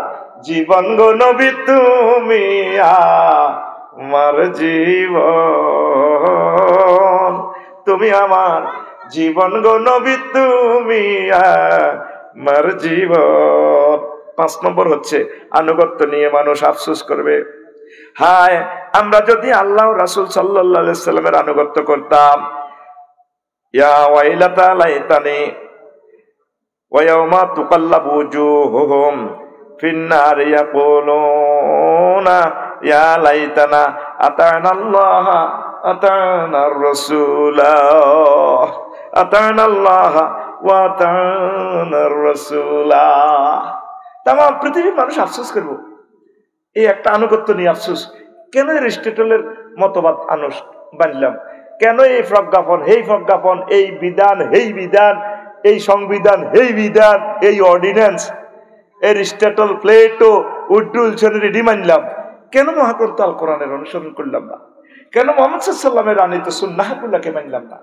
জীবন গো নবী, তুমি আমার জীবন, তুমি আমার জীবন গো নবী, তুমি আমার জীবন। 5 নম্বর হচ্ছে আনুগত্য নিয়ে মানুষ আফসোস করবে। হায়, আমরা যদি আল্লাহ রাসূল সাল্লাল্লাহু আলাইহি সাল্লামের আনুগত্য করতাম, ইয়া ওয়াইলাতা লাইতানি ওয়া ইয়াউমা তুকাল্লাবু ওজুহুহুম ফিন্নার ইয়াকুলুনা ইয়া লাইতানা আতানাল্লাহ আতানার রাসূলা আতানাল্লাহ ওয়া আতানার রাসূলা। তামাম পৃথিবীর মানুষ আফসোস করব এই একটা আনুগত্য নিয়ে আফসোস। কেন এরিস্টটলের মতবাদ বানলাম? কেন এই প্রজ্ঞাপন, এই প্রজ্ঞাপন, এই বিধান, এই বিধান, এই সংবিধান, এই বিধান, এই অর্ডিন্যান্স এরিস্টটল, প্লেটো, উড্ডুলসনের রেডি মানলাম? কেন মহাগ্রন্থ আল কোরআনের অনুসরণ করলাম না? কেন মুহাম্মদ সাল্লাল্লাহু আলাইহি ওয়াসাল্লামের আনিত সুন্নাহগুলোকে মানলাম না?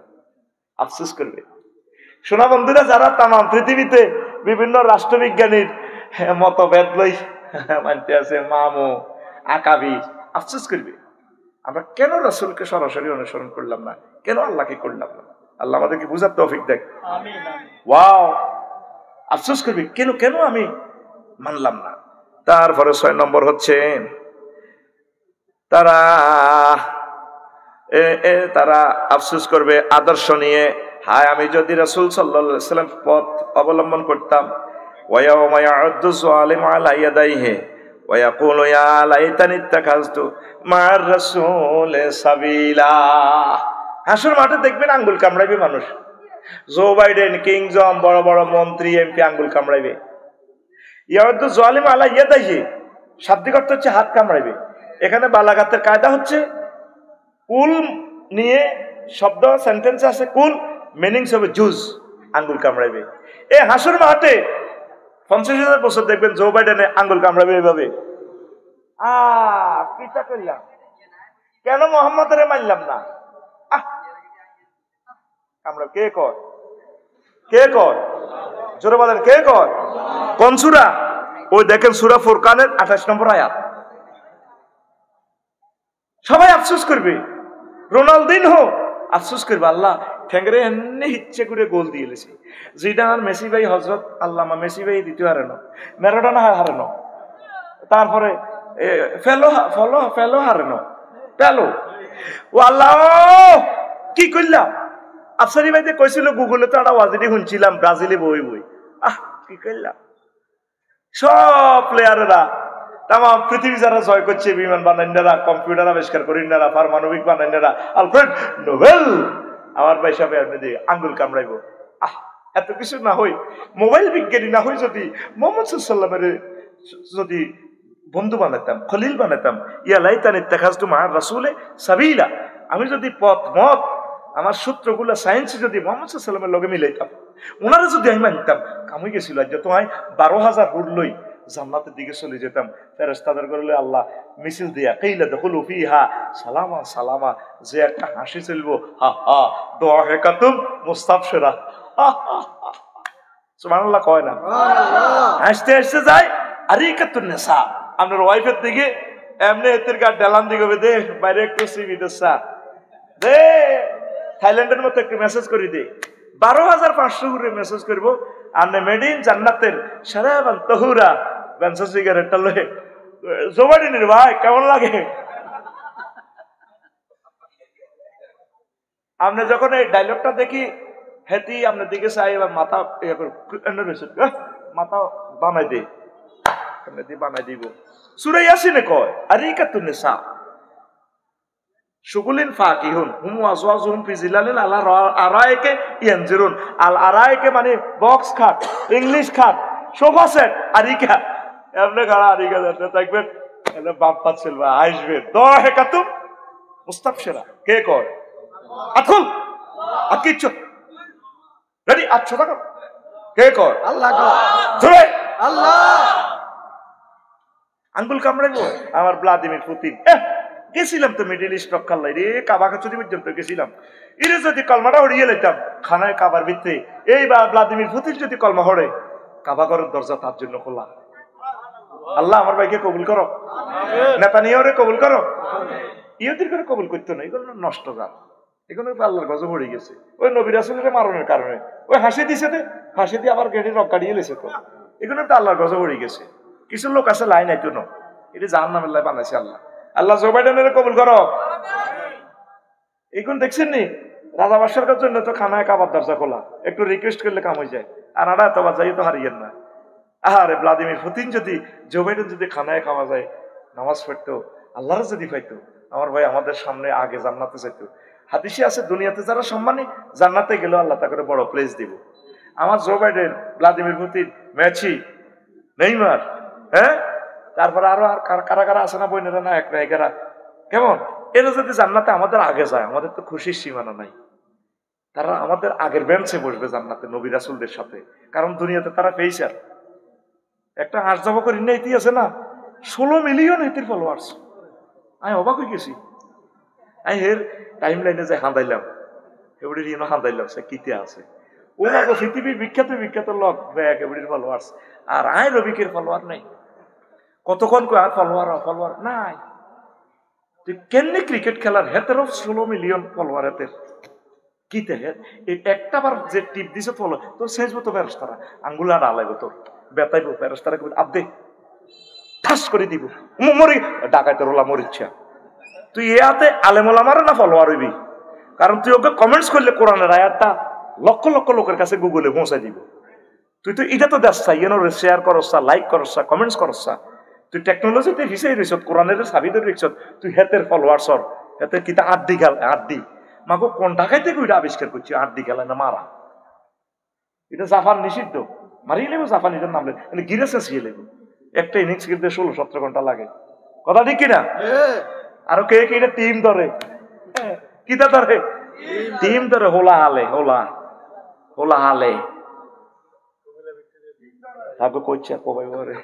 আফসোস করবে। শোনা বন্ধুরা, যারা তামাম পৃথিবীতে বিভিন্ন রাষ্ট্রবিজ্ঞানীর মতভেদ লই মানতে আছে, মামু আকাবি, আফসোস করবে আমরা কেন রাসূলকে সরাসরি অনুসরণ করলাম না, কেন আল্লাহকে করলাম না। আল্লাহ আমাদেরকে বুঝার তৌফিক দেখ। ওয়াও, আফসোস করবে কেন কেন আমি মানলাম না। তারপরে 6 নম্বর হচ্ছে তারা আফসোস করবে আদর্শ নিয়ে। হায়, আমি যদি রাসূল সাল্লাল্লাহু আলাইহি ওয়াসাল্লাম পথ অবলম্বন করতাম, ওয়া ইয়াউমা ইয়াউদ্দু যালিমু আলা ইয়াদাইহি ওয়ায়াকুলু ইয়া লাইতানি ইত্তাখাযতু মা'আর রাসূলি সাবিলা। হাসর মাঠে দেখবেন আঙ্গুল কামড়াইবে মানুষ। জো বাইডেন, কিং জন, বড় বড় মন্ত্রী, এমপি আঙ্গুল কামড়াইবে। ইয়াউদ্দু যালিম আলা ইয়াদাইহি, শাব্দিক অর্থ হচ্ছে হাত কামড়াইবে। এখানে বালাগাতের কায়দা হচ্ছে কুল নিয়ে শব্দ সেন্টেন্স আছে, কুল মিনিংস হবে জুজ, আঙ্গুল কামড়াইবে। এই হাসর মাঠে 50,000 বছর দেখবেন জো বাইডেনে আঙ্গুল কামড়াবে এইভাবে, কিটা করলাম, কেন মোহাম্মদের মানলাম না, আমরা কে কর, কে কর, জোরে বলেন কে কর, কোন সূরা? ওই দেখেন সূরা ফুরকানের 28 নম্বর আয়াত। সবাই আফসোস করবে, রোনালদিনহো আফসোস করবে, আল্লাহ ঠেঙ্গরে এমনি ইচ্ছে করে গোল দিয়ে এলেছি। জিদান, মেসি ভাই, হযরত আল্লামা মেসি ভাই দ্বিতীয় হারানো, ম্যারাডোনা হারানো, তারপরে ফেলো হারানো, পেলো। ও আল্লাহ কি করলাম? আফসারি ভাইতে কইছিল গুগলে তো একটা ওয়াজিদি শুনছিলাম, ব্রাজিলে বই কি করলাম? সব প্লেয়ারেরা তাম পৃথিবী যারা জয় করছে, বিমান বানাইনারা, কম্পিউটার আবিষ্কার করিনারা, পারমাণবিক বানাইনারা, আলফ্রেড নোবেল, আমার ভাই সাহেব আপনি দিয়ে আঙ্গুল কামড়াইব। এত কিছু না হই, মোবাইল বিজ্ঞানী না হই, যদি মোহাম্মদ সাল্লামের যদি বন্ধু বানাতাম, খলিল বানাতাম, ইয়া লাইতানি ইত্তাখাযতু মা'আর রাসূলি সাবিলা, আমি যদি পথ মত আমার সূত্রগুলো সায়েন্স যদি মোহাম্মদ সাল্লামের লগে মিলাইতাম, ওনারা যদি আমি মানতাম, কামই গেছিল যত হয় 12,000 হুর লই জান্নাতের দিকে চলে যেতাম। ফেরেশতাদের করলে আল্লাহ মিছিল দিয়া কাইলা দখুলু ফিহা সালামা সালামা, যে একটা হাসি চলবো, হা হা দাহিকাতুম মুস্তাবশিরা, সুবহানাল্লাহ কয় না? হাসতে হাসতে যায়। আরিকাতুন নিসা, আপনার ওয়াইফের দিকে এমনি এতের গা ডেলান দিকে দে, বাইরে একটু সিবি দসা দে, থাইল্যান্ডের মতো একটু মেসেজ করে দে, 12,500 করে মেসেজ করবো। আর মেড ইন জান্নাতের সারাবান তহুরা বেনসা সিগারেটটা লয়ে জোবাডিনের ভাই কেমন লাগে? আপনি যখন এই ডায়লগটা দেখি হেতি আপনার দিকে চাই, এবার মাথা মাথা বানাই দে, বানাই দিব। সূরা ইয়াসিনে কয় আরিকাতুন নিসা শুগুলিন ফাকিহুন হুম ওয়াজওয়াজুহুম ফি জিলালিন আলা আরাইকে ইয়ানজিরুন। আল আরাইকে মানে বক্স খাট, ইংলিশ খাট, সোফা সেট, আরিকা, এমনি গাড়া আরিকা যাতে থাকবেন, এলে বাপ পাচ্ছিল আসবে দাহিকাতুম মুস্তাবশিরা। কে কয়? আতুল আকিচ্ছ রেডি 800 টাকা কে কয়? আল্লাহ কয়। জোরে আল্লাহ। আঙ্গুল কামড়াইব আমার ভ্লাদিমির পুতিন। গেছিলাম তো মিডিল ইস্ট রক্ষাল্লাই রে, কাবা কাছুরি পর্যন্ত গেছিলাম। এরে যদি কলমাটা হরিয়ে লাইতাম খানায় কাবার ভিতরে, এই বা ভ্লাদিমির পুতিন যদি কলমা হরে, কাবা ঘরের দরজা তার জন্য খোলা। আল্লাহ আমার ভাইকে কবুল করো, নেতানিয়াহুরে কবুল করো। ইহুদির করে কবুল করতো না, এগুলো নষ্ট গান, এগুলো আল্লাহর গজব হয়ে গেছে। ওই নবী রাসূলের মারণের কারণে ওই হাসি দিছে, হাসি দিয়ে আবার গেড়ে রক কাটিয়ে লেছে, তো এগুলো তো আল্লাহর গজব হয়ে গেছে। কিছু লোক আছে লাইন আইতো না, এটা জাহান্নামের লাই বানাইছে আল্লাহ। আল্লাহ জো বাইডেনের কবুল করো। এখন দেখছেন নি রাজা বাদশার জন্য তো খানায় কাবার দরজা খোলা, একটু রিকোয়েস্ট করলে কাম হয়ে যায়। আর আড়া তো যাই তো হারিয়েন না। আরে ভ্লাদিমির পুতিন যদি, জো বাইডেন যদি খানায় খাওয়া যায়, নামাজ পড়তো, আল্লাহর যদি পাইতো, আমার ভাই আমাদের সামনে আগে জান্নাতে যাইতো। হাদিসে আছে দুনিয়াতে যারা সম্মানী জান্নাতে গেলেও আল্লাহ তাকে বড় প্লেস দিব। আমার Joe Biden, Vladimir Putin, Messi, Neymar, হ্যাঁ, তারপরে আরো আর কারা কারা আছে না বইনেরা, না এক নায়িকারা, কেমন এরা যদি জান্নাতে আমাদের আগে যায়, আমাদের তো খুশির সীমানা নাই। তারা আমাদের আগের বেঞ্চে বসবে জান্নাতে নবী রাসূলদের সাথে, কারণ দুনিয়াতে তারা পেয়েছে। একটা হাঁস জবা করে ইতি আছে না, 16 মিলিয়ন ইতির ফলোয়ার্স। আমি অবাক হয়ে গেছি। আমি এর টাইম লাইনে যাই হাঁদাইলাম, এবারে হাঁদাইলাম সে কিতে আছে। ও না পৃথিবীর বিখ্যাত বিখ্যাত লোক এবারের ফলোয়ার্স, আর আয় রবিকের ফলোয়ার নাই। কতক্ষণ কয় আর ফলোয়ার নাই। তুই কেমনি ক্রিকেট খেলার হেতেরও 16 মিলিয়ন ফলোয়ার, হেতের কিতে হেত একটা বার যে টিপ দিছে ফলো তোর শেষ মতো ফেরেশতারা আঙ্গুলা ডালাইব, তোর বেতাইব, ফেরেশতারা আব্দে ঠাস করে দিব, মরি ডাকাইতে রোলা মরিচ্ছা। তুই এ হাতে আলেমোলামারে না ফলোয়ার হইবি, কারণ তুই ওকে কমেন্টস করলে কোরআনের আয়াতটা লক্ষ লক্ষ লোকের কাছে গুগলে পৌঁছাই দিব। তুই তো এটা তো দেখছা, শেয়ার করছা, লাইক করছা, কমেন্টস করছা, তুই টেকনোলজিতে হিসেবে রইছ, কোরআনের চাবি ধরে রইছ, তুই হেতের ফলোয়ার্সর হেতের কিতা আড্ডি খেল আড্ডি মাগো কোন ঢাকাই থেকে ওইটা আবিষ্কার করছি, আড্ডি খেলায় না মারা, এটা জাপান নিষিদ্ধ, মারিয়ে লেবো জাপান, এটার নাম গিরে চেঁচিয়ে লেবো। একটা ইনিংস কিনতে 16-17 ঘন্টা লাগে, কথা ঠিক কিনা? আরো কে কে এটা টিম ধরে, কিতা ধরে টিম ধরে, হোলা হালে হোলা হালে তাকে কইছে কবাই বরে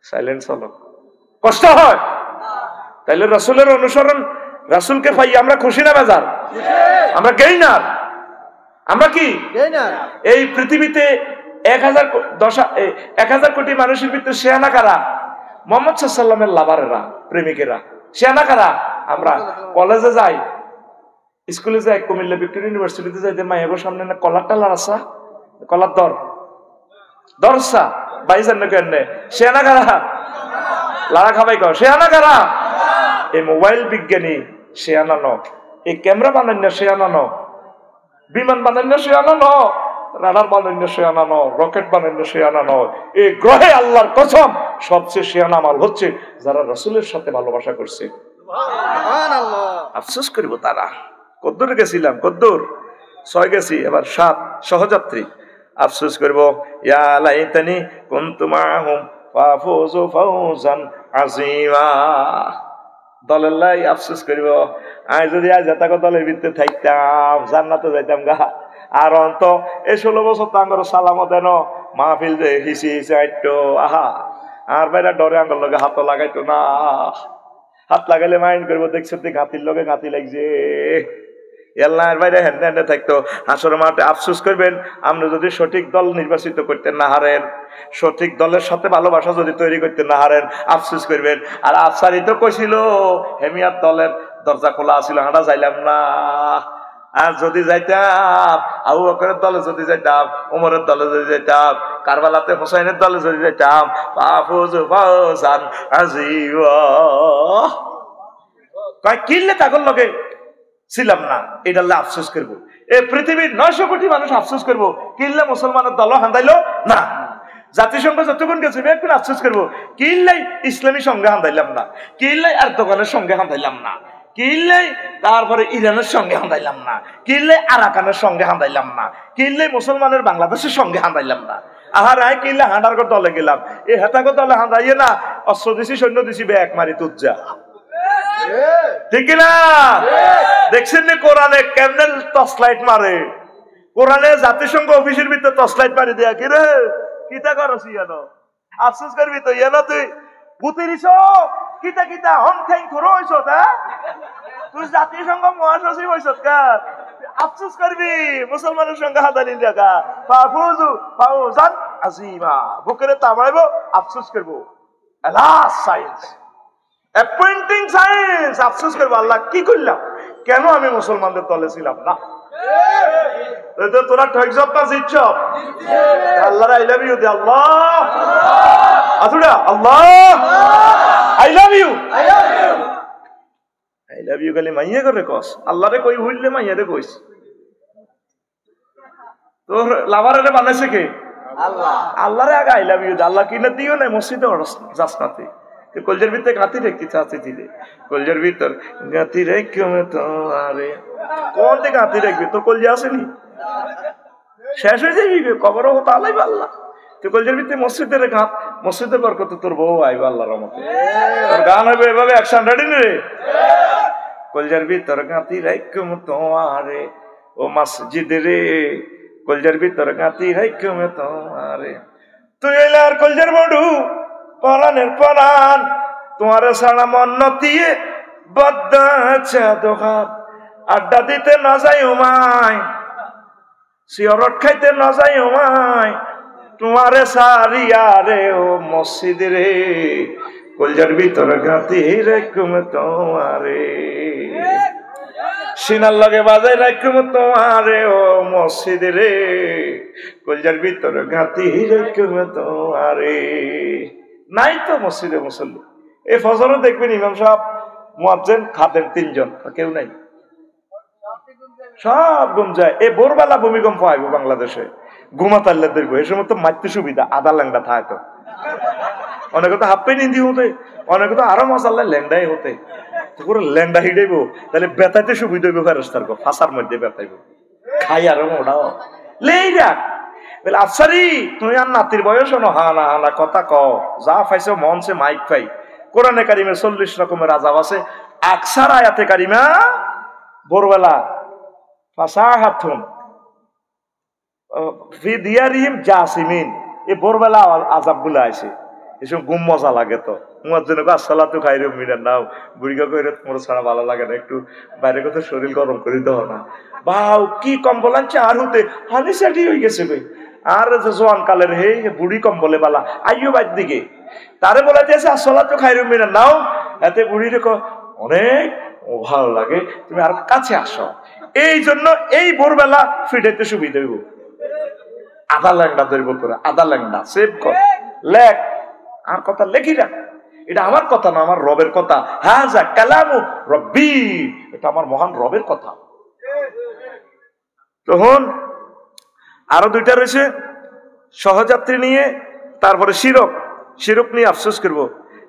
সাইলেন্স হলো, কষ্ট হয়। তাইলে রাসূলের অনুসরণ, রাসূলকে পাই আমরা খুশি না বেজার? আমরা গেইনার, আমরা কি এই পৃথিবীতে 1000 কোটি মানুষের ভিতরে শেয়ানা কারা? মুহাম্মদ সাল্লাল্লাহু আলাইহি ওয়াসাল্লামের লাভারেরা, প্রেমিকেরা। শেয়ানা কারা? আমরা কলেজে যাই, স্কুলে যাই, কুমিল্লা ভিক্টোরিয়া ইউনিভার্সিটিতে যাই, মাইয়াগোর সামনে না কলার টালার আসা, কলার দরসা বাইজান না কেন শেয়ানা কারা? লারা খাবাই কর শেয়ানা কারা? এই মোবাইল বিজ্ঞানী শেয়ানা ন, এই ক্যামেরা বানান্য শেয়ানা ন, বিমান বানান্য শেয়ানা ন, রাডার বানান্য শেয়ানা ন, রকেট বানান্য শেয়ানা ন। এই গ্রহে আল্লাহর কসম সবচেয়ে শেয়ানা মাল হচ্ছে যারা রাসূলের সাথে ভালোবাসা করছে। আফসোস করিব তারা। কদ্দুর গেছিলাম, কদ্দুর 6 গেছি, এবার 7 সহযাত্রী। আফসোস করব, ইয়া লাইতানি কুনতু মাহুম ফাফুজু ফাওজান আযীমা। দলের লাই আফসোস করব, আমি যদি আজ এত দলের ভিতরে থাকতাম জান্নাতে যাইতাম গা। আর অন্ত এই 16 বছর তো আঙ্গর সালামো দেন, মাহফিল যে হিসি হিসি আইতো, আহা আর বাইরা ডরে আঙ্গর লগে হাত লাগাইতো না। হাত লাগাইলে মাইন্ড করবো, দেখছো তুই ঘাতির লগে ঘাতি লাগছে, এল্লার বাইরে হেন্দে হেন্দে থাকতো। হাসরের মাঠে আফসোস করবেন, আমরা যদি সঠিক দল নির্বাচিত করতে না হারেন, সঠিক দলের সাথে ভালোবাসা যদি তৈরি করতে না হারেন, আফসোস করবেন। আর আফসারি তো কইছিল হেমিয়ার দলের দরজা খোলা আছিল, হাঁটা যাইলাম না। আর যদি যাইতাম আবু বকরের দলে, যদি যাইতাম ওমরের দলে, যদি যাইতাম কারবালাতে হোসাইনের দলে, যদি যাইতাম ফাফুজু ফাওজান আযীমা। কয় কিনলে তাগল লগে ছিলাম না, এটা আফসোস করবো। এই পৃথিবীর 900 কোটি মানুষ আফসোস করবো, কিনলে মুসলমানের দল হান্দাইলো না। জাতিসংঘ যতক্ষণ গেছে এখন আফসোস করবো, কিনলেই ইসলামী সঙ্গে হান্দাইলাম না, কিনলেই আর দোকানের সঙ্গে হান্দাইলাম না, কিনলেই তারপরে ইরানের সঙ্গে হান্দাইলাম না, কিনলে আরাকানের সঙ্গে হান্দাইলাম না, কিনলে মুসলমানের বাংলাদেশের সঙ্গে হান্দাইলাম না। আহার আয় কিনলে হাঁটার দলে গেলাম, এই হেতাগর দলে হান্দাইয়ে না, অস্ত্র দিছি, সৈন্য দিছি, ব্যাগ মারি তুজ্জা, ঠিক না? দেখছেন নি কোরআনে কেমনে টর্চলাইট মারে? কোরআনে জাতিসংঘ অফিসের ভিতরে টর্চলাইট মারি দেয়া, কি রে কিতা করছ ইয়ানো? আফসোস করবি তো, ইয়ানো তুই বুতিরিছ কিতা কিতা হন ঠ্যাং থরো হইছ, তুই জাতিসংঘ মহাসচিব হইছ, কার আফসোস করবি? মুসলমানের সঙ্গে হাতালি দেখা ফাফুজু ফাওজান আযীমা, বুকেরে তামাইবো, আফসোস করবো। এলাস সায়েন্স, অ্যাপয়েন্টিং সায়েন্স, আফসোস করবো আল্লাহ কি করলাম, কেন আমি মুসলমানদের দলে ছিলাম না। তোরা ঠকছ না জিতছ? আল্লাহ আই লাভ ইউ দে, আল্লাহ আসুরা, আল্লাহ I love you, I love you খালি মাইয়া করে কস, আল্লাহ রে কই ভুললে মাইয়া রে কইস। তোর লাভারে বানাইছে কে? আল্লাহ। আল্লাহ রে আগে আই লাভ ইউ দে, আল্লাহ কিনে দিও না, মসজিদে যাস না তুই, কলজের ভিতরে গাঁতি রেখতে চাচ্ছি দিলে, কলজের ভিতর গাঁতি রেখে তোমারে, কোন দিকে গাঁতি রাখবি? তোর কলজে আসেনি, শেষ হয়ে যাবি, কবরও হতো আলাইবা আল্লাহ। তুই কলজের ভিতরে মসজিদের গাঁত, মসজিদের বরকত তোর বউ আইবা আল্লাহর রহমতে, তোর গান হবে এভাবে অ্যাকশন রেডি রে। কলজের ভিতর গাঁতি রেখে তোমারে, ও মসজিদ রে, কলজের ভিতর গাঁতি রেখে তোমারে, তুই এলে আর কলজের বড়ু পরানের পরান, তোমার সারা মন নতিয়ে বদ্দা দোকান, আড্ডা দিতে না যাই ওমায়, সিয়রট খাইতে না যাই ওমায়, তোমারে সারিয়া রে ও মসজিদ রে, কলজার ভিতর গাঁতি রেখুম তোমারে, সিনার লগে বাজাই রাখুম তোমারে ও মসজিদ রে, কলজার ভিতর গাঁতি রেখুম তোমারে। নাই তো মসজিদে মুসল্লি, এই ফজরও দেখবেন ইমাম সাহেব মুয়াজ্জিন খাদেম 3 জন, কেউ নাই, সব ঘুম যায়। এই ভোরবেলা ভূমিকম্প আইব বাংলাদেশে, ঘুমাতাল্লা দেখবো, এই সময় তো মারতে সুবিধা, আধা ল্যাংটা থাকে তো অনেকে তো হাফ প্যান্ট ইন্দি হতে, অনেকে তো আরো মশাল্লা ল্যাংডাই হতে। পুরো ল্যাংডা হিডাইব, তাহলে বেতাইতে সুবিধা হইব, ফেরেস্তার ফাঁসার মধ্যে বেতাইব, খাই আরো মোড়াও লেই রাখ বলে আফসারি তুমি আর নাতির বয়স হনো হানা হানা কথা কও, যা পাইছো মন সে মাইক পাই। কোরআনে কারিমে 40 রকমের আযাব আছে। আকসার আয়াতে কারিমা ভোরবেলা ফাসাহাতুন ফি দিয়ারিহিম জাসিমিন, এই ভোরবেলা আযাবগুলো আছে। এসব ঘুম মজা লাগে তো মুয়াজ্জিন কো আসসালাতু খায়রুম মিনান নাও, বুড়িগা কইরে মোর ছাড়া ভালো লাগে না, একটু বাইরে কথা শরীর গরম করে দাও না। বাউ কি কম্বল আনছে আর হতে হানি সাটি হয়ে গেছে ভাই। আর যে জোয়ান কালের হে বুড়ি কম্বলে বালা আইয়ো বাইর দিকে তারে বলাইতেছে আসসালাতু খায়রুম মিনান নাও, এতে বুড়ি রেখো অনেক ভালো লাগে, তুমি আর কাছে আসো। এই জন্য এই ভোরবেলা ফিটাইতে সুবিধা হইব। আধা ল্যাংডা ধরব তোরা, আধা ল্যাংডা সেভ কর, লেখ আর কথা লেখি রাখ। এটা আমার কথা না, আমার রবের কথা। হ্যাঁ যা কালামু রব্বি, এটা আমার মহান রবের কথা। তখন আরো দুইটা রয়েছে সহযাত্রী নিয়ে, তারপরে শিরক, শিরক নিয়ে আফসোস করবো।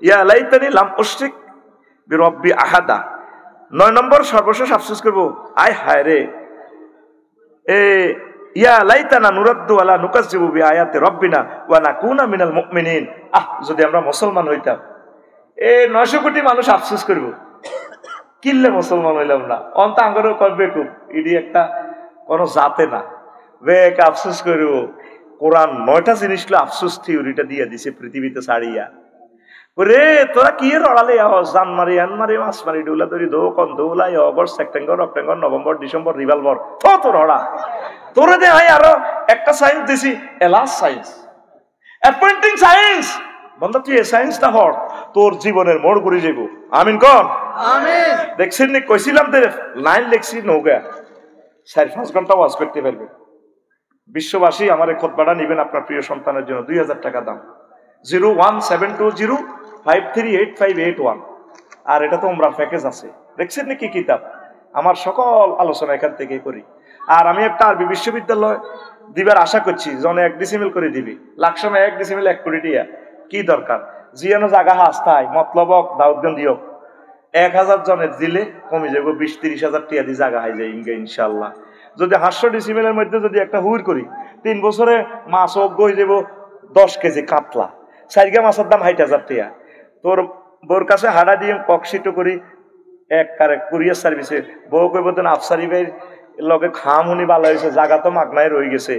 ইয়া লাইতানি লাম উশরিক বিরব্বি আহাদা। 9 নম্বর সর্বশেষ আফসোস করবো, আয় হায় রে এ ইয়া লাইতানা নুরাদ্দু আলা নুকাজ্জিবু বিআয়াতি রাব্বিনা ওয়া নাকুনা মিনাল মুমিনিন। যদি আমরা মুসলমান হইতাম। 900 কোটি মানুষ আফসোস করব, কিল্লে মুসলমান হইলাম না। অন্ত আঙ্গরও করবে খুব, ইডি একটা কোন জাতে না বেক আফসোস করব। কোরআন 9টা জিনিস আফসোস থিওরিটা দিয়ে দিছে পৃথিবীতে ছাড়িয়া। ওরে তোরা কি রড়ালে জান মারি আন মারি মাছ মারি ডৌলা ধরি দৌকন দৌলাই August September October November December revolver তোর হড়া তোরে দে আই আরো একটা সায়েন্স দিছি, এলাস সায়েন্স, অ্যাপয়েন্টিং সায়েন্স। বন্ধু তুই এই সায়েন্সটা হর, তোর জীবনের মোড় ঘুরে যাইব। আমিন কন আমিন। দেখছেন নি কইছিলাম তো লাইন লেখছি নৌকা 4-5 ঘন্টা ওয়াজ করতে পারবে। বিশ্ববাসী আমার এই খুতবাটা নেবেন আপনার প্রিয় সন্তানের জন্য, 2000 টাকা দাম, 01720538581। আর এটা তো উমরার প্যাকেজ আছে। দেখছেন নাকি কিতাব, আমার সকল আলোচনা এখান থেকেই করি। আর আমি একটা আরবি বিশ্ববিদ্যালয় দিবার আশা করছি, জনে 1 ডিসিমেল করে দিবি, লাকসমে 1 ডিসিমেল 1 কোটি টিয়া। কি দরকার জিয়ানো জায়গা হাস্তায় মতলবক দাউদগঞ্জ দিও 1000 জনের দিলে কমে যাবো 20-30 হাজার টিয়া দিয়ে জায়গা হাই যায় ইনশাল্লাহ। যদি 500 ডিসিমেলের মধ্যে যদি একটা হুইর করি, 3 বছরে মাছ অজ্ঞ হয়ে যাবো 10 কেজি কাতলা, 4 মাছের দাম 60,000 টিয়া। তোর বোর কাছে হাড়া দিয়ে ককশিটো করি এক কুরিয়ার সার্ভিসে, বউ কইব দেন আফসারি ভাই লগে খাম হুনি ভালো হয়েছে, জায়গা তো মাগনায় রয়ে গেছে,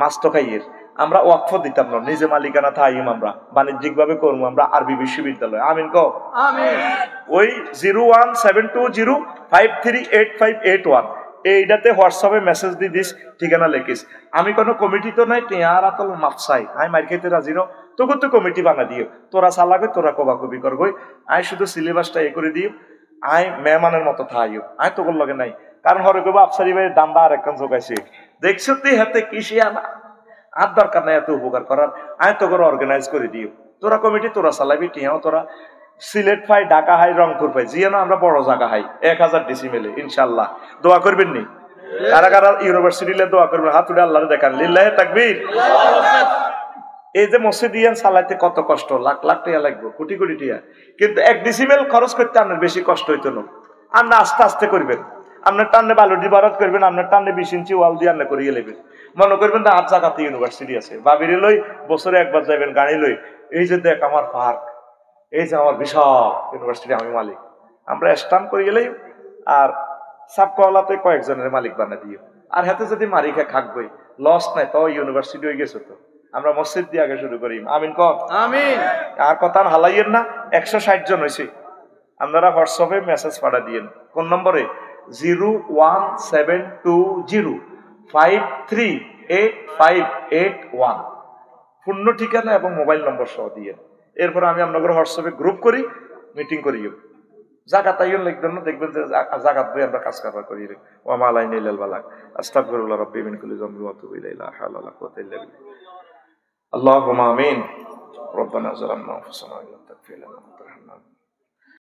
মাছ তো খাইয়ের। আমরা ওয়াকফ দিতাম না, নিজে মালিকানা থাইম, আমরা বাণিজ্যিক ভাবে করবো আমরা আরবি বিশ্ববিদ্যালয়। আমিন কও আমিন। ওই 01720538581 এইটাতে হোয়াটসঅ্যাপে মেসেজ দিয়ে দিস, ঠিকানা লেখিস। আমি কোনো কমিটি তো নাই, টেয়ার আতল মাপসাই আমি মার খাইতে রাজি ন, তোকে তো কমিটি বানা দিও, তোরা চালাবে তোরা কবা কবি করবই। আই শুধু সিলেবাসটা এ করে দিও, আই মেহমানের মতো থাইও, আই তোর লগে নাই। কারণ হরে কব আফসারি ভাই দান্দা আর একখান জোগাইছে, দেখছো তুই হাতে কিসে আনা আর দরকার নাই এত উপকার করার, আয় তো করে অর্গানাইজ করে দিও। তোরা কমিটি তোরা চালাবি, টিয়াও তোরা সিলেট পাই, ঢাকা হাই, রংপুর পাই, জিয়ানো আমরা বড় জায়গা হাই 1000 ডিসিমেলে ইনশাল্লাহ। দোয়া করবেন নি? কারা কারা ইউনিভার্সিটিলে দোয়া করবেন? হাত উঠে আল্লাহরে দেখান, লিল্লাহে তাকবীর। এই যে মসজিদ ইয়ান চালাইতে কত কষ্ট, লাখ লাখ টাকা লাগবে, কোটি কোটি টাকা, কিন্তু 1 ডিসিমেল খরচ করতে আপনার বেশি কষ্ট হইতো না। আপনি আস্তে আস্তে করবেন, আপনার টান্নে বালুডি বারাত করবেন, আপনার টান্নে 20 ইঞ্চি ওয়াল দিয়ে আপনি করিয়ে নেবেন। মনে করবেন না আর জায়গাতে ইউনিভার্সিটি আছে, ভাবিরে লই বছরে একবার যাবেন গাড়ি লই, এই যে দেখ আমার পার্ক, এই যে আমার বিশাল ইউনিভার্সিটি, আমি মালিক। আমরা স্টাম্প করে গেলেই আর সাবকলাতে কয়েকজনের মালিক বানা দিও, আর হাতে যদি মারি খা খাকবই, লস নাই, তো ইউনিভার্সিটি হয়ে গেছে। তো আমরা মসজিদ দিয়ে আগে শুরু করি। আমিন কর আমিন। আর কথা হালাইয়েন না, 160 জন হয়েছে। আপনারা হোয়াটসঅ্যাপে মেসেজ পাঠা দিয়েন, কোন নম্বরে? 01720538581 পূর্ণ ঠিকানা এবং মোবাইল নম্বর সহ দিয়ে। এরপর আমি আপনাদের হোয়াটসঅ্যাপে গ্রুপ করি, মিটিং করি, জাকাত আইন লিখবেন না, দেখবেন যে জাকাত বই আমরা কাজ কারবার করি। ওয়া মা আলাইনা ইল্লাল বালাগ, আস্তাগফিরুল্লাহ রাব্বি মিন কুল্লি যামবি ওয়া আতুবু ইলাইহি, লা হাওলা ওয়া লা কুওয়াতা ইল্লা বিল্লাহ। আল্লাহুম্মা আমিন। রব্বানা যালামনা আনফুসানা ওয়া ইল্লাম তাগফির লানা ওয়া তারহামনা